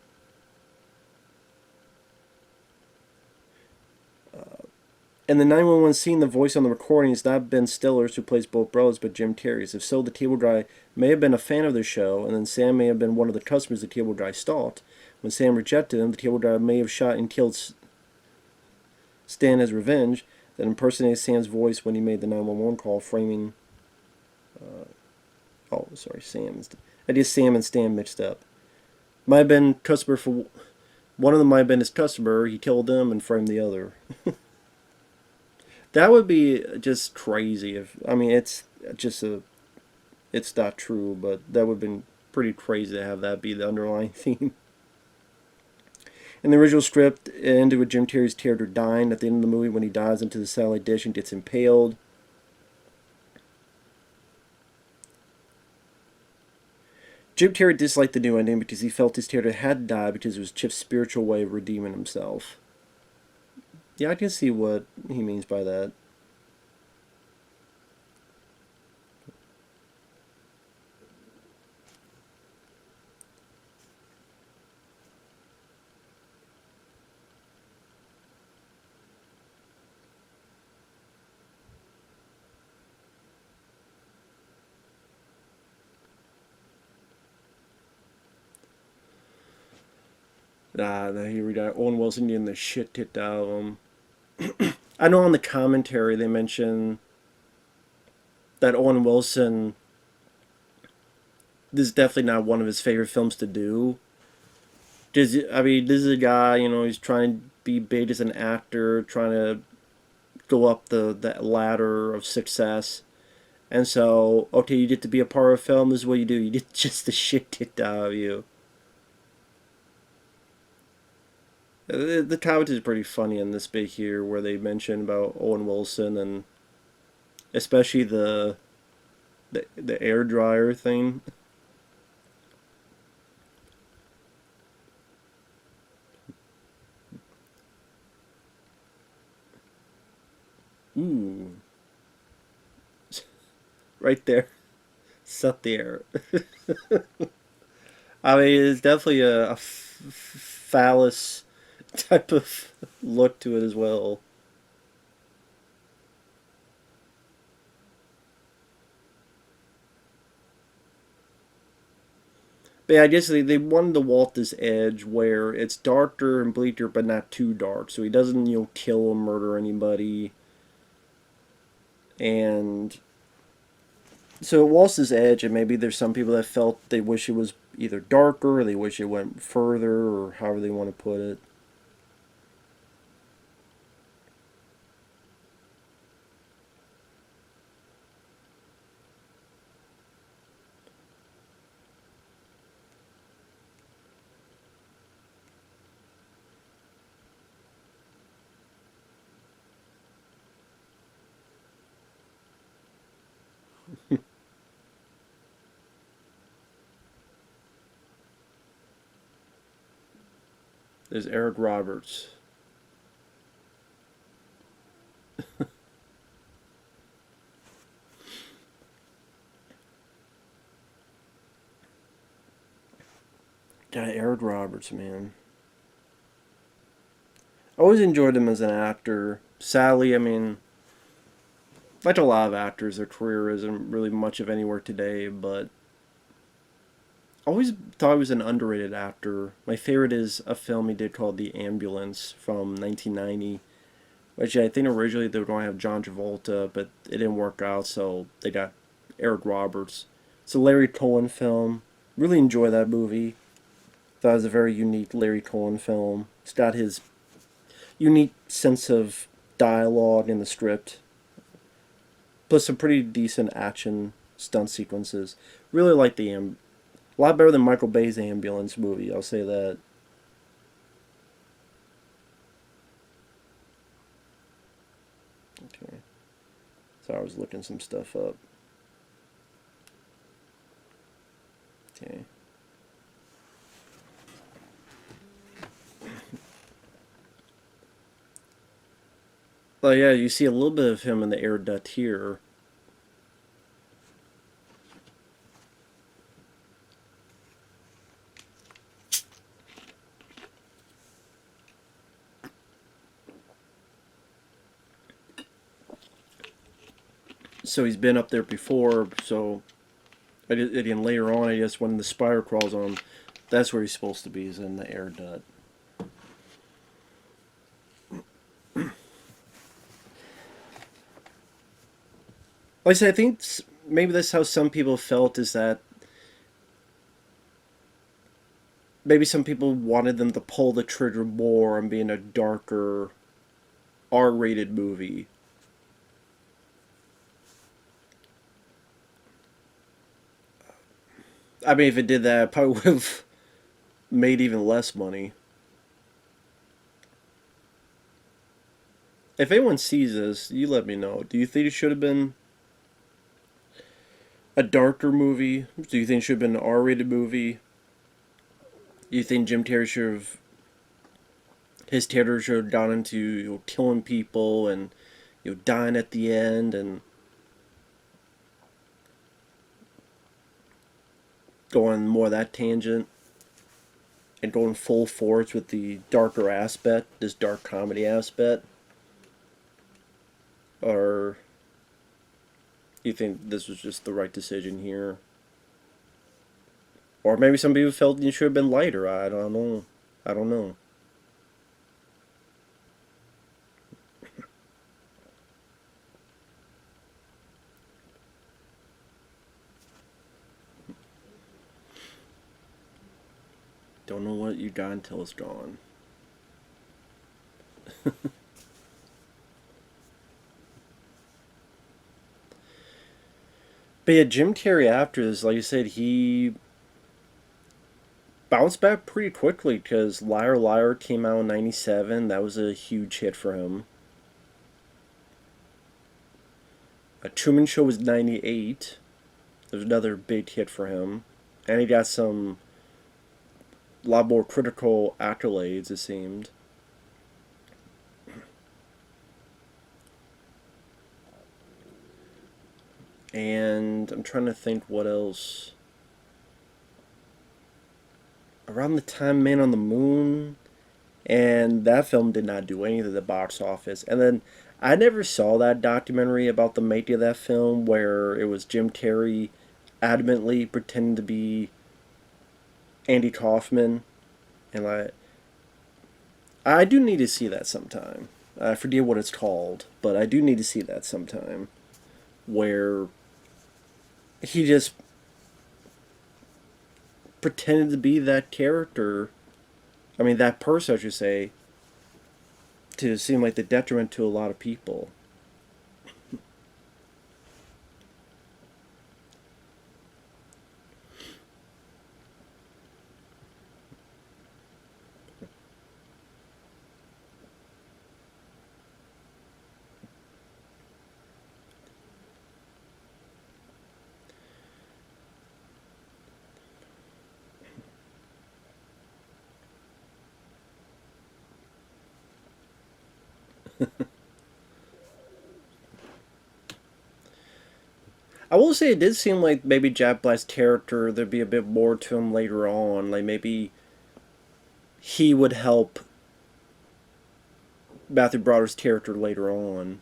In the 911 scene, the voice on the recording is not Ben Stiller's, who plays both brothers, but Jim Terry's. If so, the cable guy may have been a fan of the show, and then Sam may have been one of the customers the cable guy stalked. When Sam rejected him, the cable guy may have shot and killed Stan as revenge, that impersonated Sam's voice when he made the 911 call, framing... Sam. I did Sam and Stan mixed up. Might have been customer for... One of them might have been his customer. He killed them and framed the other. That would be just crazy if... I mean, it's just a... It's not true, but that would have been pretty crazy to have that be the underlying theme. In the original script, it ended with Jim Terry's character dying at the end of the movie when he dives into the satellite dish and gets impaled. Jim Terry disliked the new ending because he felt his character had to die because it was Chip's spiritual way of redeeming himself. Yeah, I can see what he means by that. Here we got Owen Wilson getting the shit kicked out of him. I know on the commentary they mention that Owen Wilson, this is definitely not one of his favorite films to do. I mean, this is a guy, he's trying to be big as an actor, trying to go up the ladder of success. And so, okay, you get to be a part of a film, this is what you do. You get just the shit kicked out of you. The comment is pretty funny in this bit here, where they mention about Owen Wilson and especially the air dryer thing. Ooh, right there, set the air. I mean, it's definitely a phallus type of look to it as well. But yeah, I guess they wanted to walk this edge where it's darker and bleaker, but not too dark. So he doesn't, kill or murder anybody. And so it walks this edge, and maybe there's some people that felt they wish it was either darker, or they wish it went further, or however they want to put it. There's Eric Roberts. God, Eric Roberts, man. I always enjoyed him as an actor. Sadly, I mean, like a lot of actors, their career isn't really much of anywhere today, but I always thought he was an underrated actor. My favorite is a film he did called The Ambulance from 1990, which I think originally they were going to have John Travolta, but it didn't work out, so they got Eric Roberts. It's a Larry Cohen film. Really enjoy that movie. Thought it was a very unique Larry Cohen film. It's got his unique sense of dialogue in the script, plus some pretty decent action stunt sequences. Really like a lot better than Michael Bay's Ambulance movie. I'll say that. Okay, so I was looking some stuff up. Okay. Well, yeah, you see a little bit of him in the air duct here. So he's been up there before, so again, later on, I guess, when the spider crawls on him, that's where he's supposed to be, is in the air duct. Like I said, I think maybe that's how some people felt, is that maybe some people wanted them to pull the trigger more on being a darker, R-rated movie. I mean, if it did that, it probably would have made even less money. If anyone sees this, you let me know. Do you think it should have been a darker movie? Do you think it should have been an R-rated movie? Do you think Jim Carrey should have, his character should have gone into, killing people and dying at the end and going more that tangent and going full force with the darker aspect, this dark comedy aspect? Or you think this was just the right decision here? Or maybe some people felt it should have been lighter. I don't know. I don't know. Don't know what you got until it's gone. But yeah, Jim Carrey after this, like you said, he bounced back pretty quickly because Liar Liar came out in '97. That was a huge hit for him. A Truman Show was '98. That was another big hit for him. And he got a lot more critical accolades, it seemed. And I'm trying to think what else. Around the time Man on the Moon, and that film did not do anything at the box office. And then I never saw that documentary about the making of that film where it was Jim Carrey adamantly pretending to be Andy Kaufman, and I do need to see that sometime. I forget what it's called, but I do need to see that sometime, where he just pretended to be that character. I mean, that person, I should say, to seem like the detriment to a lot of people. I will say it did seem like maybe Jack Black's character, there'd be a bit more to him later on. Like maybe he would help Matthew Broderick's character later on.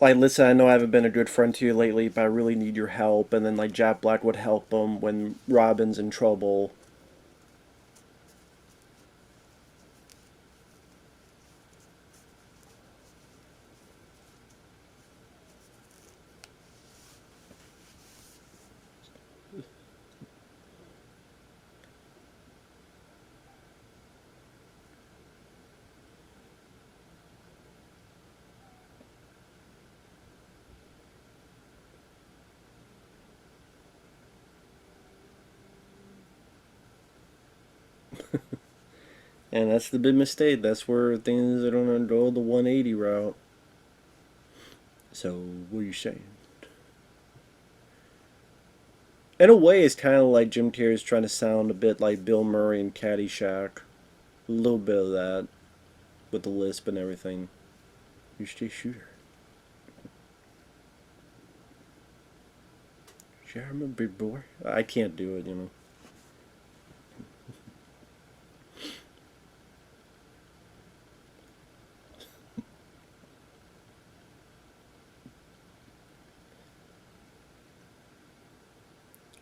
Like, listen, I know I haven't been a good friend to you lately, but I really need your help. And then, like, Jack Black would help him when Robin's in trouble. And that's the big mistake. That's where things are going to go the 180 route. So, what are you saying? In a way, it's kind of like Jim Carrey's trying to sound a bit like Bill Murray in Caddyshack. A little bit of that. With the lisp and everything. You stay shooter. Yeah, I'm a big boy. I can't do it, you know.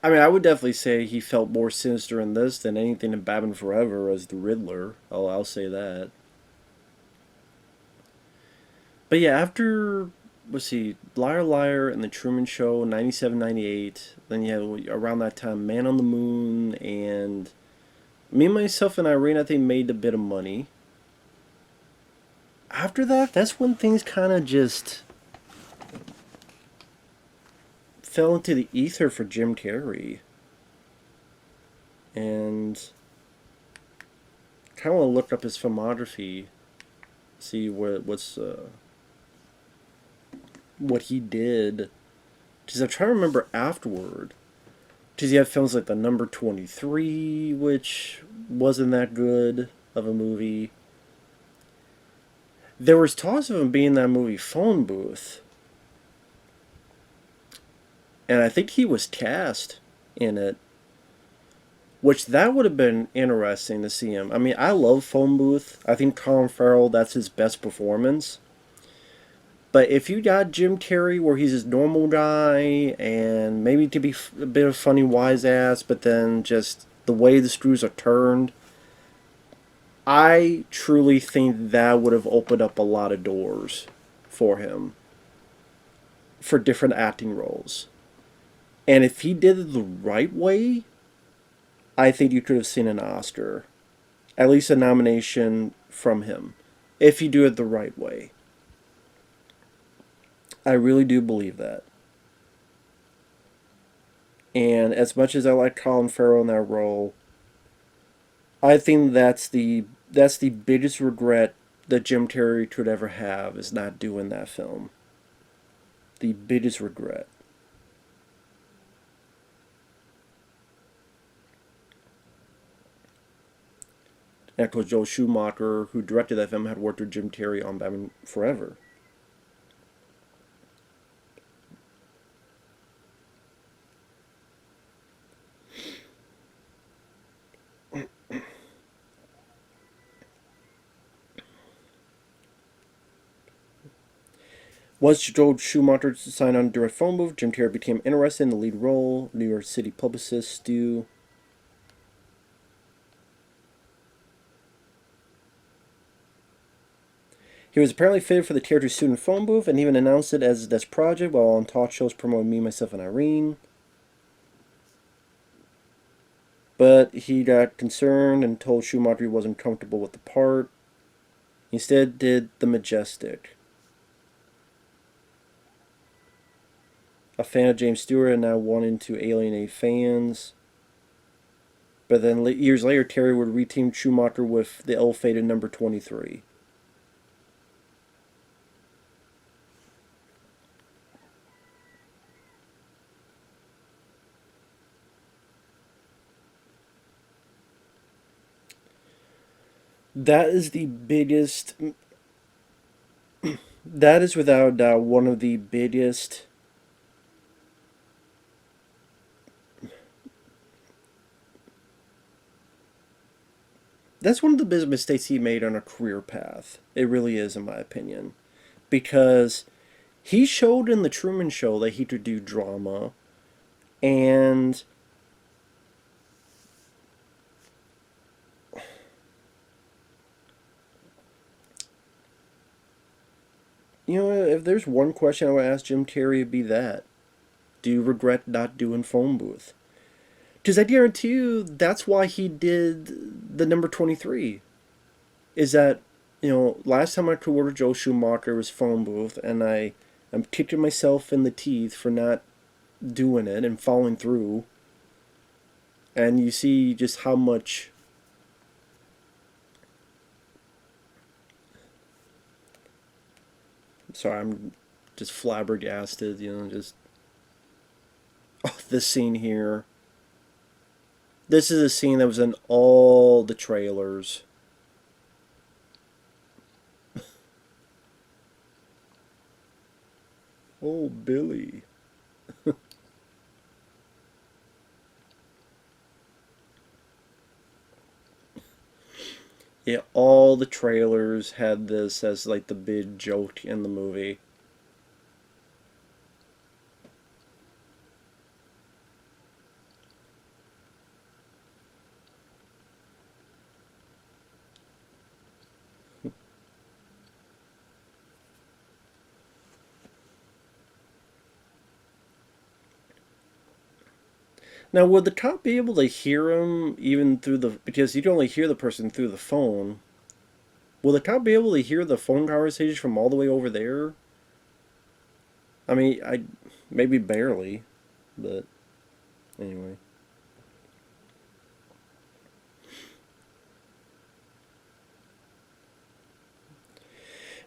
I mean, I would definitely say he felt more sinister in this than anything in Batman Forever as the Riddler. I'll say that. But yeah, after, let's see, Liar Liar and The Truman Show, 97, 98. Then you had, around that time, Man on the Moon, and Me, Myself, and Irene, I think, made a bit of money. After that, that's when things kind of just fell into the ether for Jim Carrey. And kind of want to look up his filmography, see what he did. Because I'm trying to remember afterward. Because you have films like The Number 23, which wasn't that good of a movie. There was talks of him being in that movie Phone Booth. And I think he was cast in it. Which that would have been interesting to see him. I mean, I love Phone Booth. I think Colin Farrell, that's his best performance. But if you got Jim Carrey where he's his normal guy and maybe to be a bit of funny wise ass, but then just the way the screws are turned, I truly think that would have opened up a lot of doors for him for different acting roles. And if he did it the right way, I think you could have seen an Oscar. At least a nomination from him. If you do it the right way. I really do believe that. And as much as I like Colin Farrell in that role, I think that's the biggest regret that Jim Carrey could ever have is not doing that film. The biggest regret. And of course, Joel Schumacher, who directed that film, had worked with Jim Carrey on Batman Forever. Once Joel Schumacher signed on to direct Phone Booth, Jim Carrey became interested in the lead role. New York City publicist Stu. He was apparently fitted for the character soon in Phone Booth and even announced it as his next project while on talk shows promoting Me, Myself, and Irene. But he got concerned and told Schumacher he wasn't comfortable with the part. He instead did The Majestic. A fan of James Stewart and now wanting to alienate fans. But then years later, Terry would reteam Schumacher with the ill-fated Number 23. That is the biggest. That is without a doubt one of the biggest. That's one of the biggest mistakes he made on a career path. It really is, in my opinion, because he showed in the Truman Show that he could do drama, and if there's one question I would ask Jim Carrey, it'd be that: do you regret not doing phone booth? Because I guarantee you, that's why he did the number 23. Is that, last time I could order Joe Schumacher was phone booth, and I'm kicking myself in the teeth for not doing it and following through. And you see just how much. Sorry, I'm just flabbergasted, just. Oh, this scene here. This is a scene that was in all the trailers. Oh, Billy. Yeah, all the trailers had this as like the big joke in the movie. Now, would the cop be able to hear him even through the... Because you can only hear the person through the phone. Will the cop be able to hear the phone conversation from all the way over there? I mean, maybe barely, but anyway.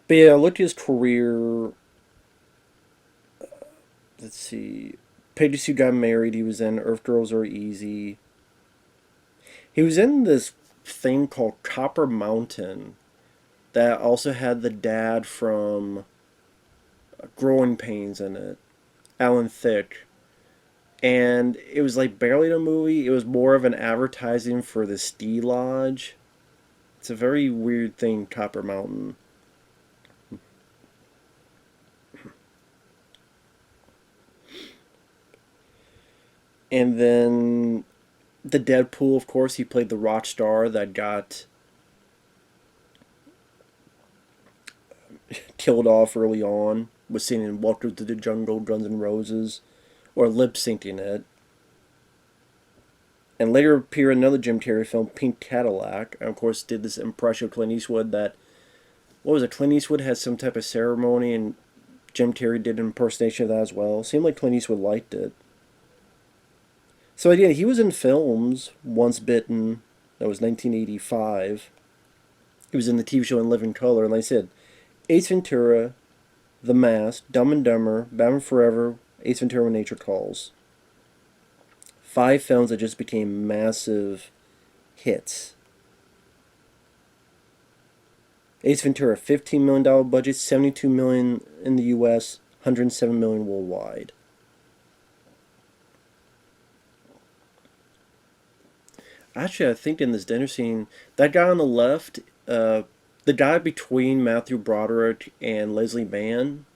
But yeah, look at his career. Let's see. Peggy Sue Got Married. He was in Earth Girls Are Easy. He was in this thing called Copper Mountain that also had the dad from Growing Pains in it, Alan Thicke. And it was like barely a movie. It was more of an advertising for the ski lodge. It's a very weird thing, Copper Mountain. And then the Deadpool, of course, he played the rock star that got killed off early on. Was seen in Welcome to the Jungle, Guns N' Roses, or lip syncing it. And later appeared in another Jim Carrey film, Pink Cadillac. And of course, did this impression of Clint Eastwood that, what was it, Clint Eastwood had some type of ceremony, and Jim Carrey did an impersonation of that as well. Seemed like Clint Eastwood liked it. So yeah, he was in films. Once Bitten, that was 1985. He was in the TV show In Living Color, and like I said, Ace Ventura, The Mask, Dumb and Dumber, Batman Forever, Ace Ventura When Nature Calls. 5 films that just became massive hits. Ace Ventura, $15 million budget, $72 million in the US, $107 million worldwide. Actually, I think in this dinner scene, that guy on the left, the guy between Matthew Broderick and Leslie Mann,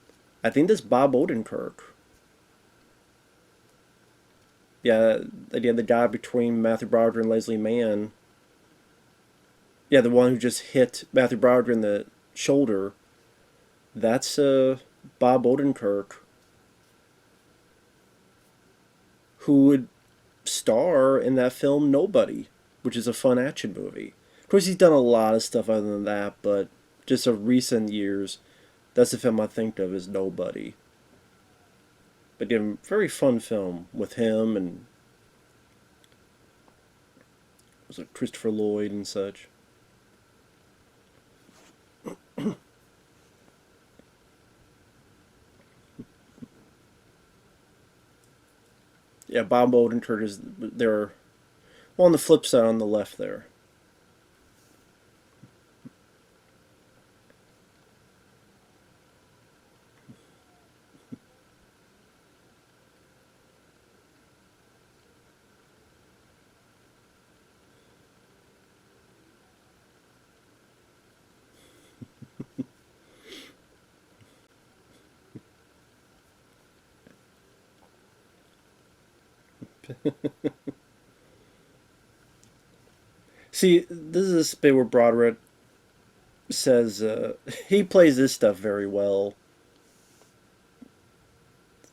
I think that's Bob Odenkirk. Yeah, again, the guy between Matthew Broderick and Leslie Mann. Yeah, the one who just hit Matthew Broderick in the shoulder. That's Bob Odenkirk, who would star in that film Nobody, which is a fun action movie. Of course, he's done a lot of stuff other than that, but just of recent years, that's the film I think of as Nobody. But again, very fun film with him and was it Christopher Lloyd and such. Yeah, Bob Odenkirk is there. Well, on the flip side, on the left there. See, this is a bit where Broderick says he plays this stuff very well.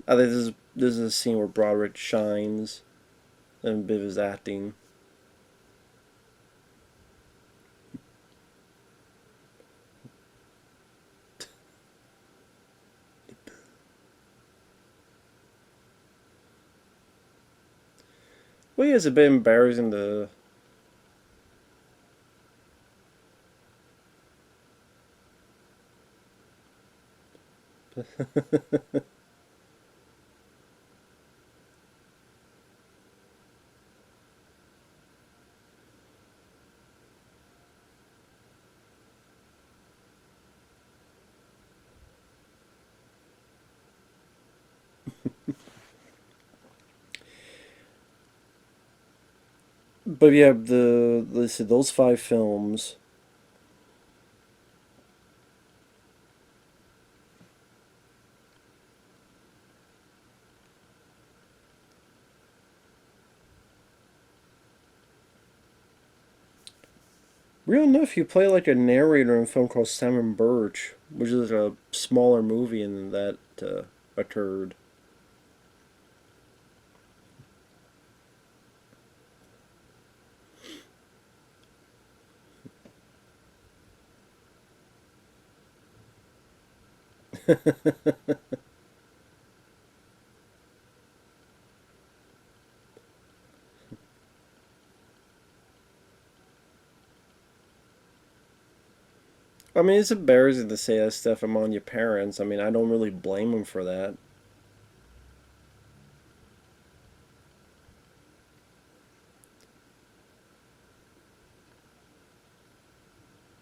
I think this is a scene where Broderick shines in a bit of his acting. Well, yeah, it's a bit embarrassing to. But yeah, let's see, those five films. Real enough, he played like a narrator in a film called Simon Birch, which is a smaller movie in that occurred. I mean, it's embarrassing to say that stuff among your parents. I mean, I don't really blame them for that.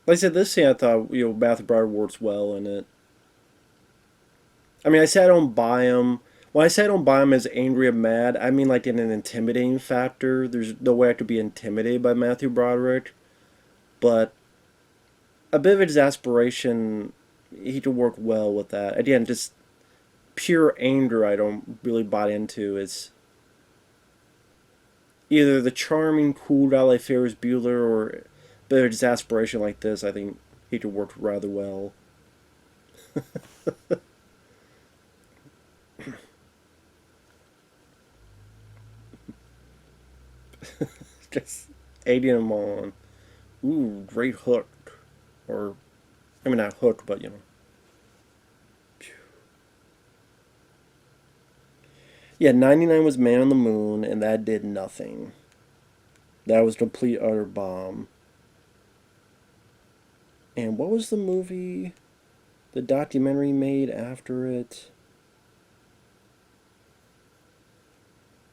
Like I said, this scene I thought, Matthew Broderick works well in it. I mean, I say I don't buy him. When I say I don't buy him as angry or mad, I mean like in an intimidating factor. There's no way I could be intimidated by Matthew Broderick. But a bit of exasperation, he could work well with that. Again, just pure anger I don't really buy into. It's either the charming, cool guy like Ferris Bueller or a bit of exasperation like this. I think he could work rather well. Just egging him on. Ooh, great hook. Or, I mean, not hook, but Yeah, 99 was Man on the Moon, and that did nothing. That was a complete utter bomb. And what was the movie, the documentary made after it?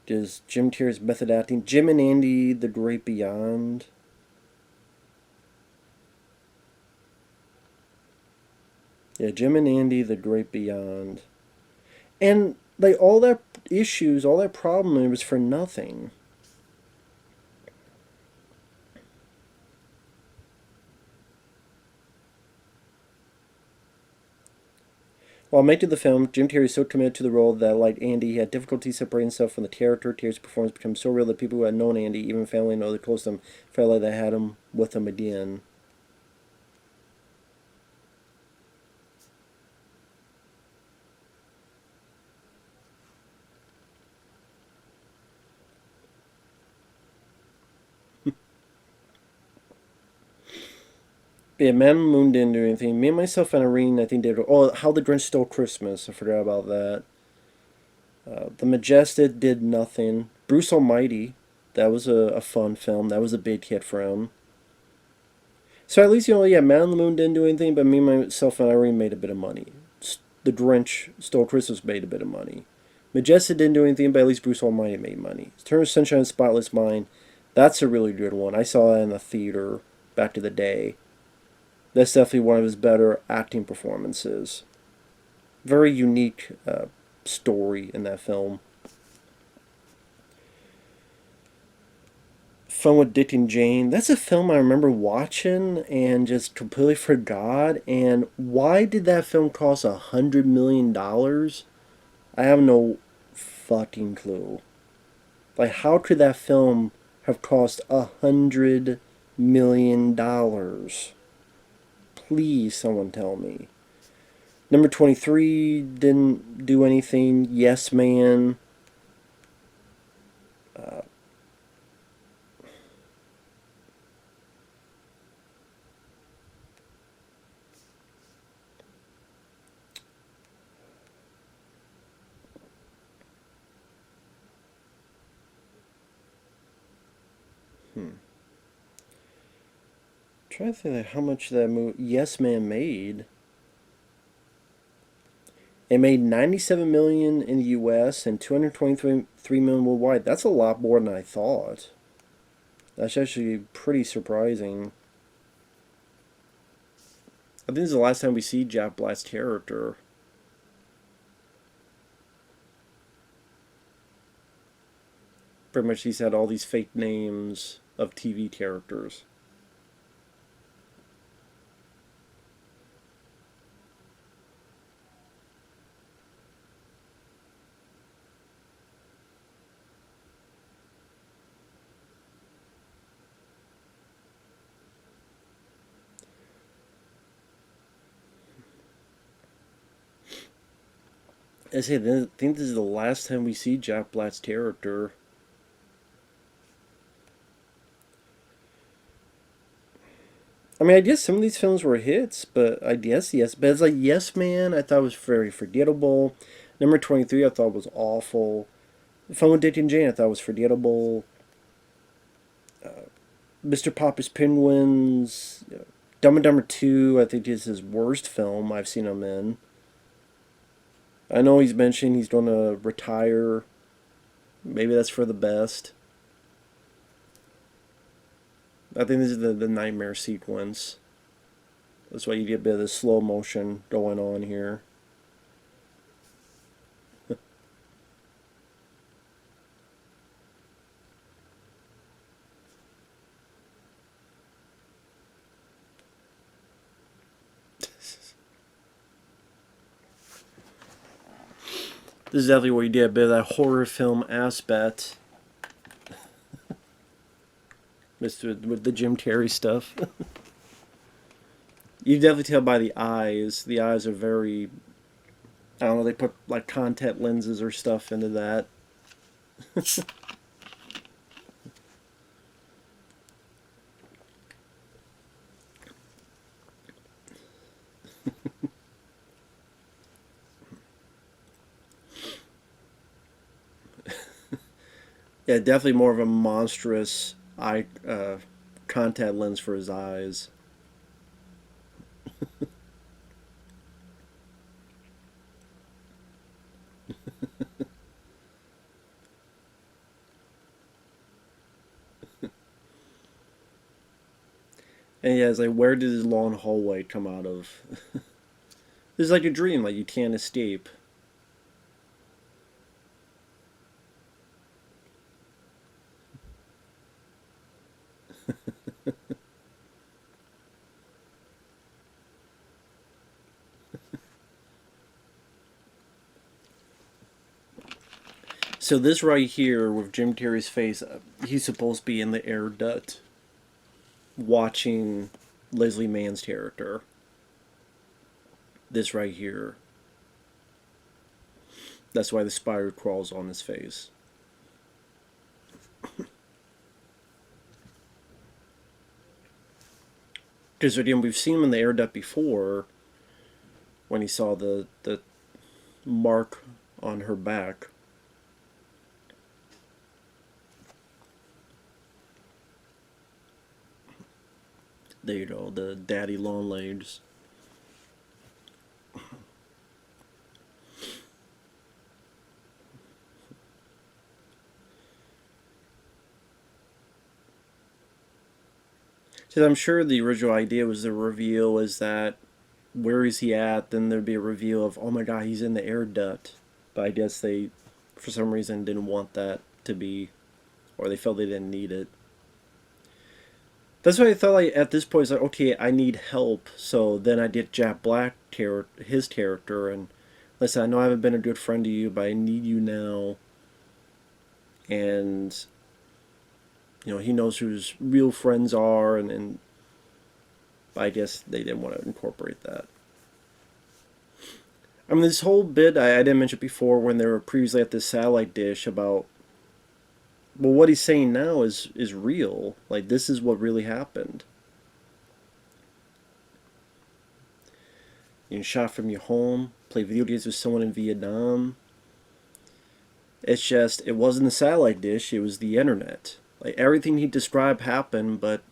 Does Jim Carrey's method acting? Jim and Andy, The Great Beyond. Yeah, Jim and Andy, The Great Beyond. And, like, all that issues, all that problem, it was for nothing. While making the film, Jim Carrey is so committed to the role that, like Andy, he had difficulty separating himself from the character. Carrey's performance became so real that people who had known Andy, even family and others close to him, felt like they had him with them again. But yeah, Man on the Moon didn't do anything. Me and Myself and Irene, I think, did. Oh, How the Grinch Stole Christmas. I forgot about that. The Majestic did nothing. Bruce Almighty, that was a fun film. That was a big hit for him. So at least, yeah, Man on the Moon didn't do anything, but Me, Myself, and Irene made a bit of money. The Grinch Stole Christmas made a bit of money. Majestic didn't do anything, but at least Bruce Almighty made money. Eternal Sunshine of the Spotless Mind, that's a really good one. I saw that in the theater back in the day. That's definitely one of his better acting performances. Very unique story in that film. Fun with Dick and Jane. That's a film I remember watching and just completely forgot. And why did that film cost $100 million? I have no fucking clue. Like, how could that film have cost $100 million? Please, someone tell me. Number 23 didn't do anything. Yes Man. Uh, Trying to think of how much that movie Yes Man made. It made 97 million in the U.S. and 223 million worldwide. That's a lot more than I thought. That's actually pretty surprising. I think this is the last time we see Jack Black's character. Pretty much he's had all these fake names of TV characters. I say, I think this is the last time we see Jack Black's character. I mean, I guess some of these films were hits, but I guess yes. But it's like Yes Man, I thought was very forgettable. Number 23, I thought was awful. Fun with Dick and Jane, I thought was forgettable. Mr. Popper's Penguins, Dumb and Dumber 2, I think is his worst film I've seen him in. I know he's mentioned he's going to retire. Maybe that's for the best. I think this is the nightmare sequence. That's why you get a bit of the slow motion going on here. This is definitely where you get a bit of that horror film aspect. With the Jim Carrey stuff. You definitely tell by the eyes. The eyes are very... I don't know, they put like contact lenses or stuff into that. Yeah, definitely more of a monstrous eye contact lens for his eyes. And yeah, it's like, where did his long hallway come out of? This is like a dream, like you can't escape. So this right here with Jim Carrey's face, he's supposed to be in the air duct watching Leslie Mann's character. This right here. That's why the spider crawls on his face. Because again, we've seen him in the air duct before when he saw the mark on her back. There you go, the daddy long legs. So I'm sure the original idea was the reveal is that where is he at? Then there'd be a reveal of, oh my god, he's in the air duct. But I guess they, for some reason, didn't want that to be, or they felt they didn't need it. That's why I thought, like, at this point, it's like, okay, I need help. So then I get Jack Black, his character, and listen, I know I haven't been a good friend to you, but I need you now. and he knows who his real friends are, and I guess they didn't want to incorporate that. I mean, this whole bit I didn't mention before when they were previously at this satellite dish about, well, what he's saying now is real. Like, this is what really happened. You shot from your home, play video games with someone in Vietnam. It's just, it wasn't the satellite dish, it was the internet. Like, everything he described happened, but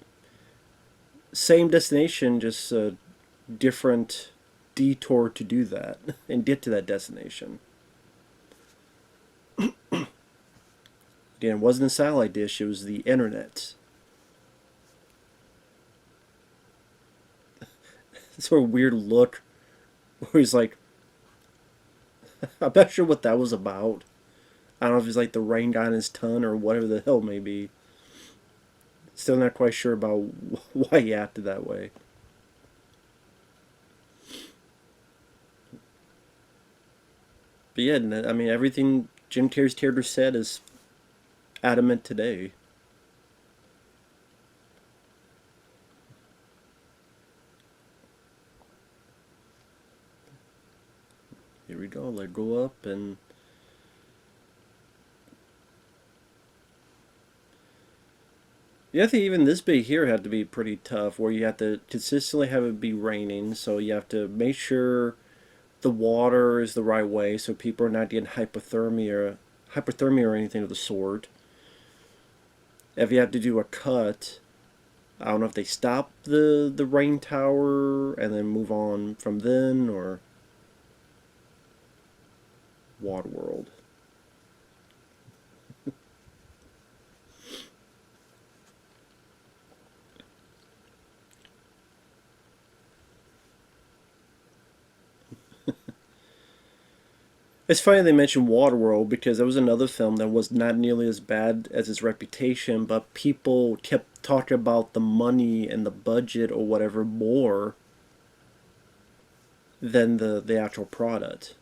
same destination, just a different detour to do that and get to that destination. Again, it wasn't a satellite dish, it was the internet. Sort of weird look where he's like, I'm not sure what that was about. I don't know if it's like the rain got in his tongue or whatever the hell it may be. Still not quite sure about why he acted that way. But yeah, I mean, everything Jim Carrey's character said is adamant today. Here we go, let go up and... Yeah, I think even this bit here had to be pretty tough, where you have to consistently have it be raining, so you have to make sure the water is the right way, so people are not getting hypothermia or anything of the sort. If you have to do a cut, I don't know if they stop the rain tower and then move on from then, or Waterworld. It's funny they mentioned Waterworld because there was another film that was not nearly as bad as its reputation, but people kept talking about the money and the budget or whatever more than the actual product.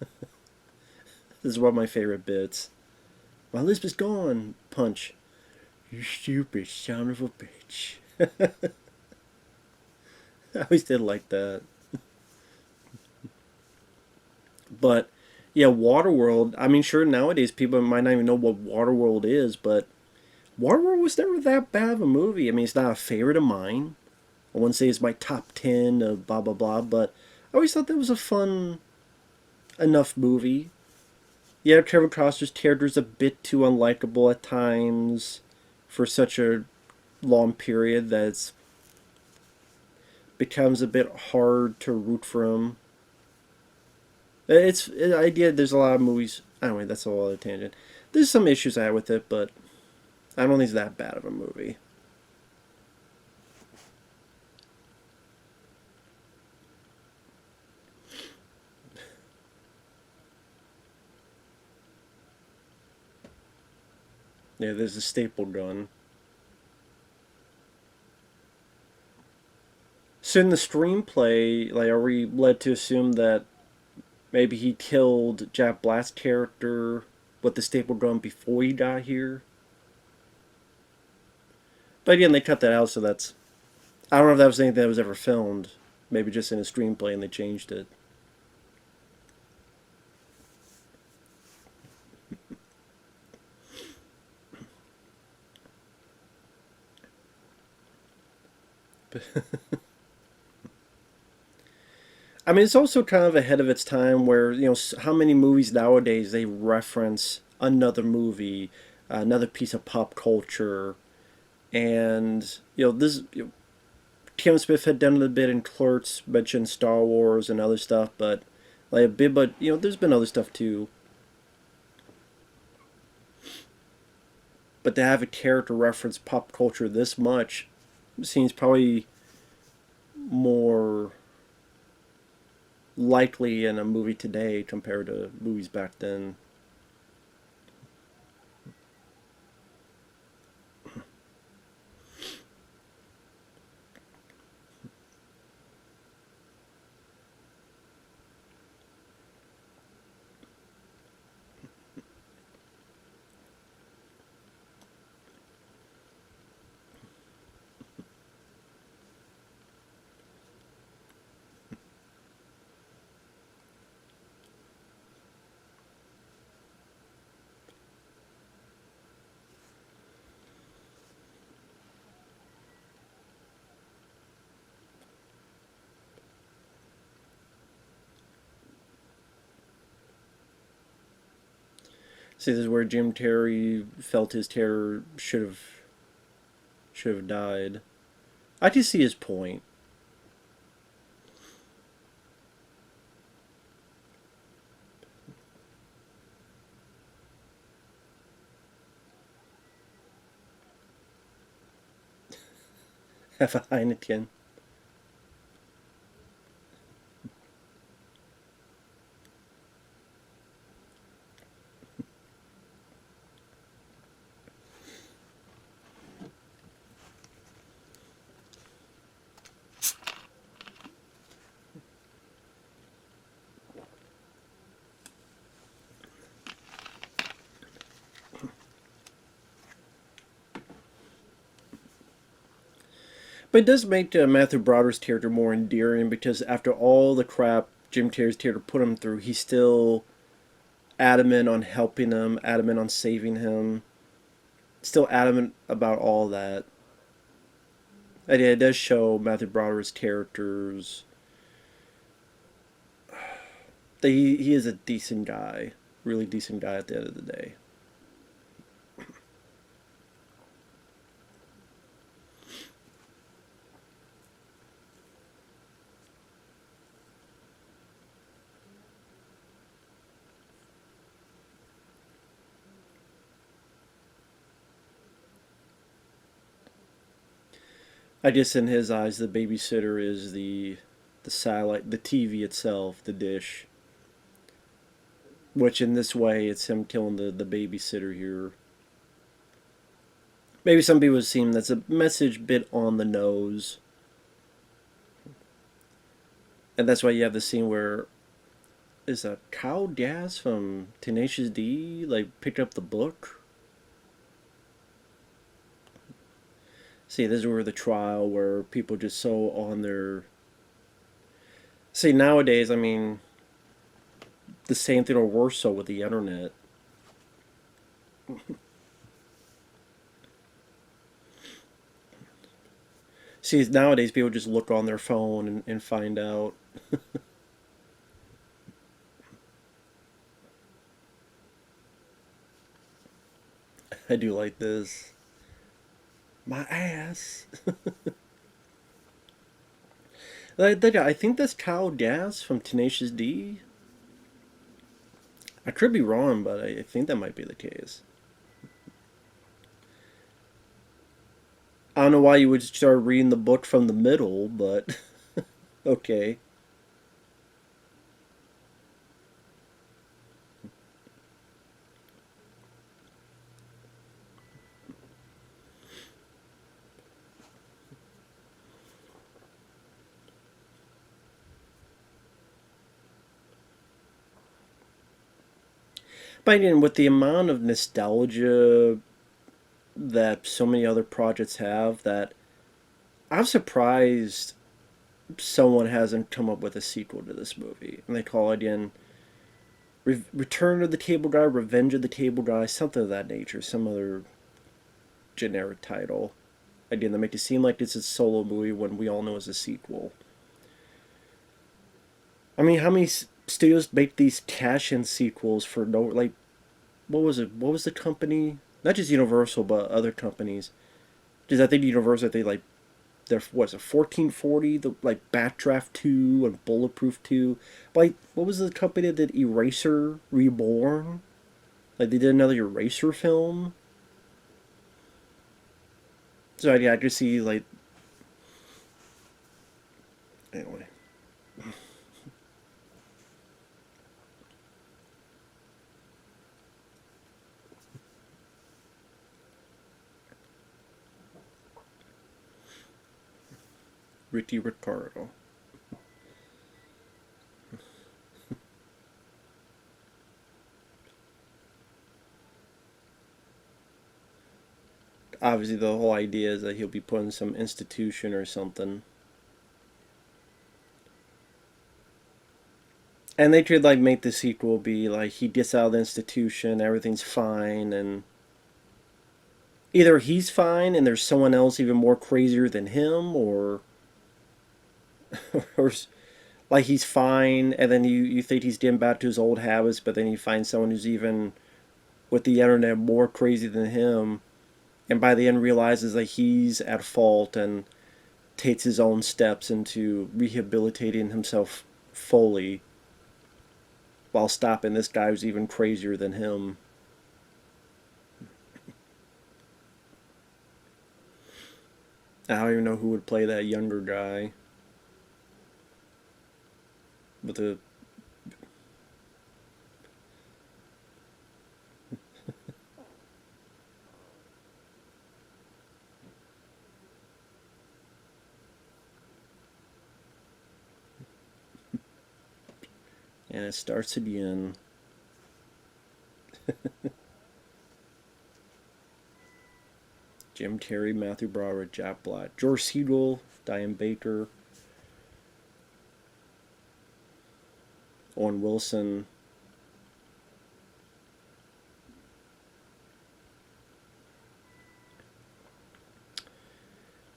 This is one of my favorite bits. My lisp is gone. Punch. You stupid son of a bitch. I always did like that. But yeah, Waterworld, I mean, sure, nowadays people might not even know what Waterworld is, but Waterworld was never that bad of a movie. I mean, it's not a favorite of mine. I wouldn't say it's my top 10 of blah blah blah, but I always thought that was a fun enough movie. Yeah, Kevin Costner's character's a bit too unlikable at times for such a long period that it becomes a bit hard to root for him. It's an idea. There's a lot of movies. Anyway, that's a whole other tangent. There's some issues I have with it, but I don't think it's that bad of a movie. Yeah, there's a staple gun. So in the screenplay, like, are we led to assume that maybe he killed Jack Black's character with the staple gun before he got here? But again, they cut that out, so that's... I don't know if that was anything that was ever filmed. Maybe just in a screenplay and they changed it. I mean, it's also kind of ahead of its time where, how many movies nowadays they reference another movie, another piece of pop culture, and, this, Kevin Smith had done it a bit in Clerks, mentioned Star Wars and other stuff, but, like, a bit, but, there's been other stuff too. But to have a character reference pop culture this much seems probably more likely in a movie today compared to movies back then. See, this is where Jim Terry felt his terror should have died. I just see his point. Have a Heineken. But it does make Matthew Broderick's character more endearing because after all the crap Jim Terry's character put him through, he's still adamant on helping him, adamant on saving him, still adamant about all that. And yeah, it does show Matthew Broderick's characters that he is a decent guy, really decent guy at the end of the day. I guess in his eyes, the babysitter is the satellite, the TV itself, the dish. Which in this way, it's him killing the babysitter here. Maybe some people seem that's a message bit on the nose, and that's why you have the scene where is a Cow Gas from Tenacious D like picked up the book. See, this is where the trial where people just so on their. See, nowadays, I mean, the same thing or worse so with the internet. See, nowadays people just look on their phone and find out. I do like this. My ass. I think that's Kyle Gass from Tenacious D. I could be wrong, but I think that might be the case. I don't know why you would start reading the book from the middle, but okay. But again, with the amount of nostalgia that so many other projects have, that I'm surprised someone hasn't come up with a sequel to this movie. And they call it again Return of the Cable Guy, Revenge of the Cable Guy, something of that nature, some other generic title. Again, they make it seem like it's a solo movie when we all know it's a sequel. I mean, how many studios make these cash-in sequels for no like? What was it? What was the company? Not just Universal, but other companies. Because I think Universal, they like their what's it 1440, the like Backdraft 2 and Bulletproof 2. Like, what was the company that did Eraser Reborn? Like they did another Eraser film. So yeah, I just see like anyway. Ricky Ricardo. Obviously, the whole idea is that he'll be put in some institution or something. And they could like make the sequel be like he gets out of the institution, everything's fine, and either he's fine and there's someone else even more crazier than him, or or like he's fine and then you think he's getting back to his old habits, but then you find someone who's even with the internet more crazy than him, and by the end realizes that he's at fault and takes his own steps into rehabilitating himself fully while stopping this guy who's even crazier than him. I don't even know who would play that younger guy with the. And it starts again. Jim Carrey, Matthew Broderick, Jack Black, George Segal, Diane Baker, Owen Wilson.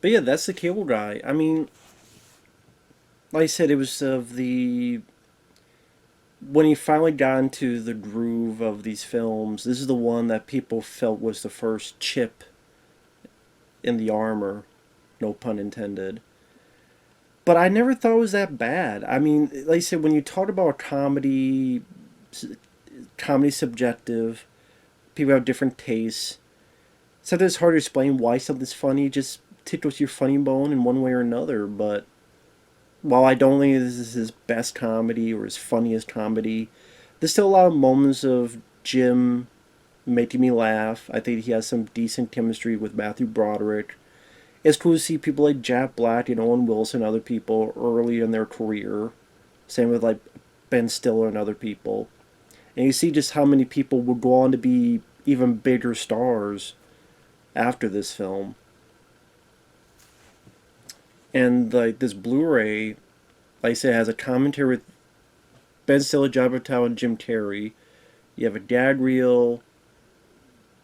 But yeah, that's the Cable Guy. I mean, like I said, it was of the when he finally got into the groove of these films. This is the one that people felt was the first chip in the armor, no pun intended. But I never thought it was that bad. I mean, like I said, when you talk about comedy, comedy subjective, people have different tastes. Sometimes it's hard to explain why something's funny. It just tickles your funny bone in one way or another. But while I don't think this is his best comedy or his funniest comedy, there's still a lot of moments of Jim making me laugh. I think he has some decent chemistry with Matthew Broderick. It's cool to see people like Jack Black and Owen Wilson and other people early in their career. Same with like Ben Stiller and other people. And you see just how many people would go on to be even bigger stars after this film. And like this Blu-ray, like I said, has a commentary with Ben Stiller, John Bertal, and Jim Carrey. You have a gag reel,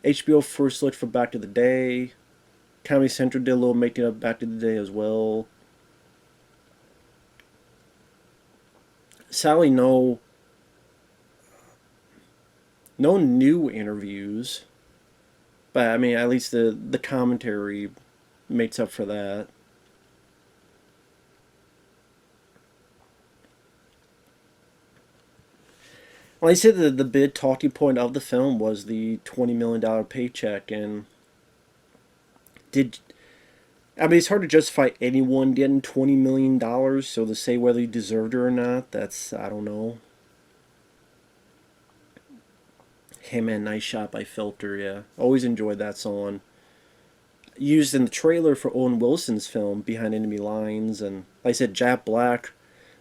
HBO first look for Back to the Day. Comedy Central did a little making up Back to the Day as well. Sadly, no new interviews, but I mean, at least the commentary makes up for that. Like I said, the big talking point of the film was the $20 million paycheck, and did I mean it's hard to justify anyone getting $20 million. So to say whether he deserved it or not, that's I don't know. Hey man, nice shot by Filter. Yeah, always enjoyed that song. Used in the trailer for Owen Wilson's film Behind Enemy Lines, and like I said, Jack Black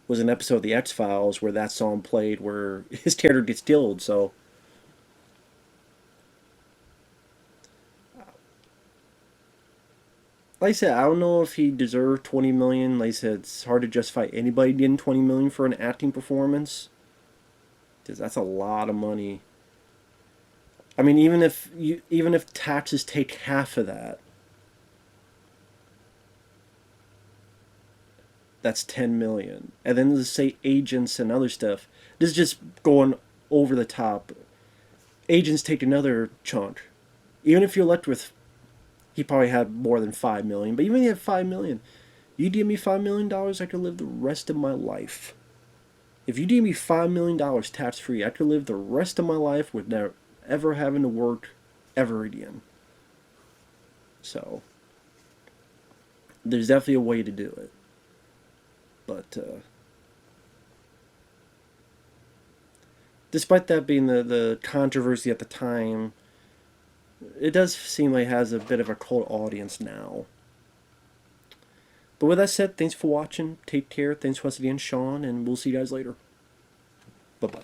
was an episode of the X Files where that song played, where his character gets killed. So, like I said, I don't know if he deserved 20 million. Like I said, it's hard to justify anybody getting 20 million for an acting performance, because that's a lot of money. I mean, even if taxes take half of that, that's 10 million. And then let's say agents and other stuff. This is just going over the top. Agents take another chunk. Even if you're left with, he probably had more than 5 million. But even if you have 5 million, you give me $5 million, I could live the rest of my life. If you give me $5 million tax free, I could live the rest of my life with never ever having to work ever again. So there's definitely a way to do it. But despite that being the controversy at the time, it does seem like it has a bit of a cult audience now. But with that said, thanks for watching. Take care. Thanks once again, Shawn, and we'll see you guys later. Bye-bye.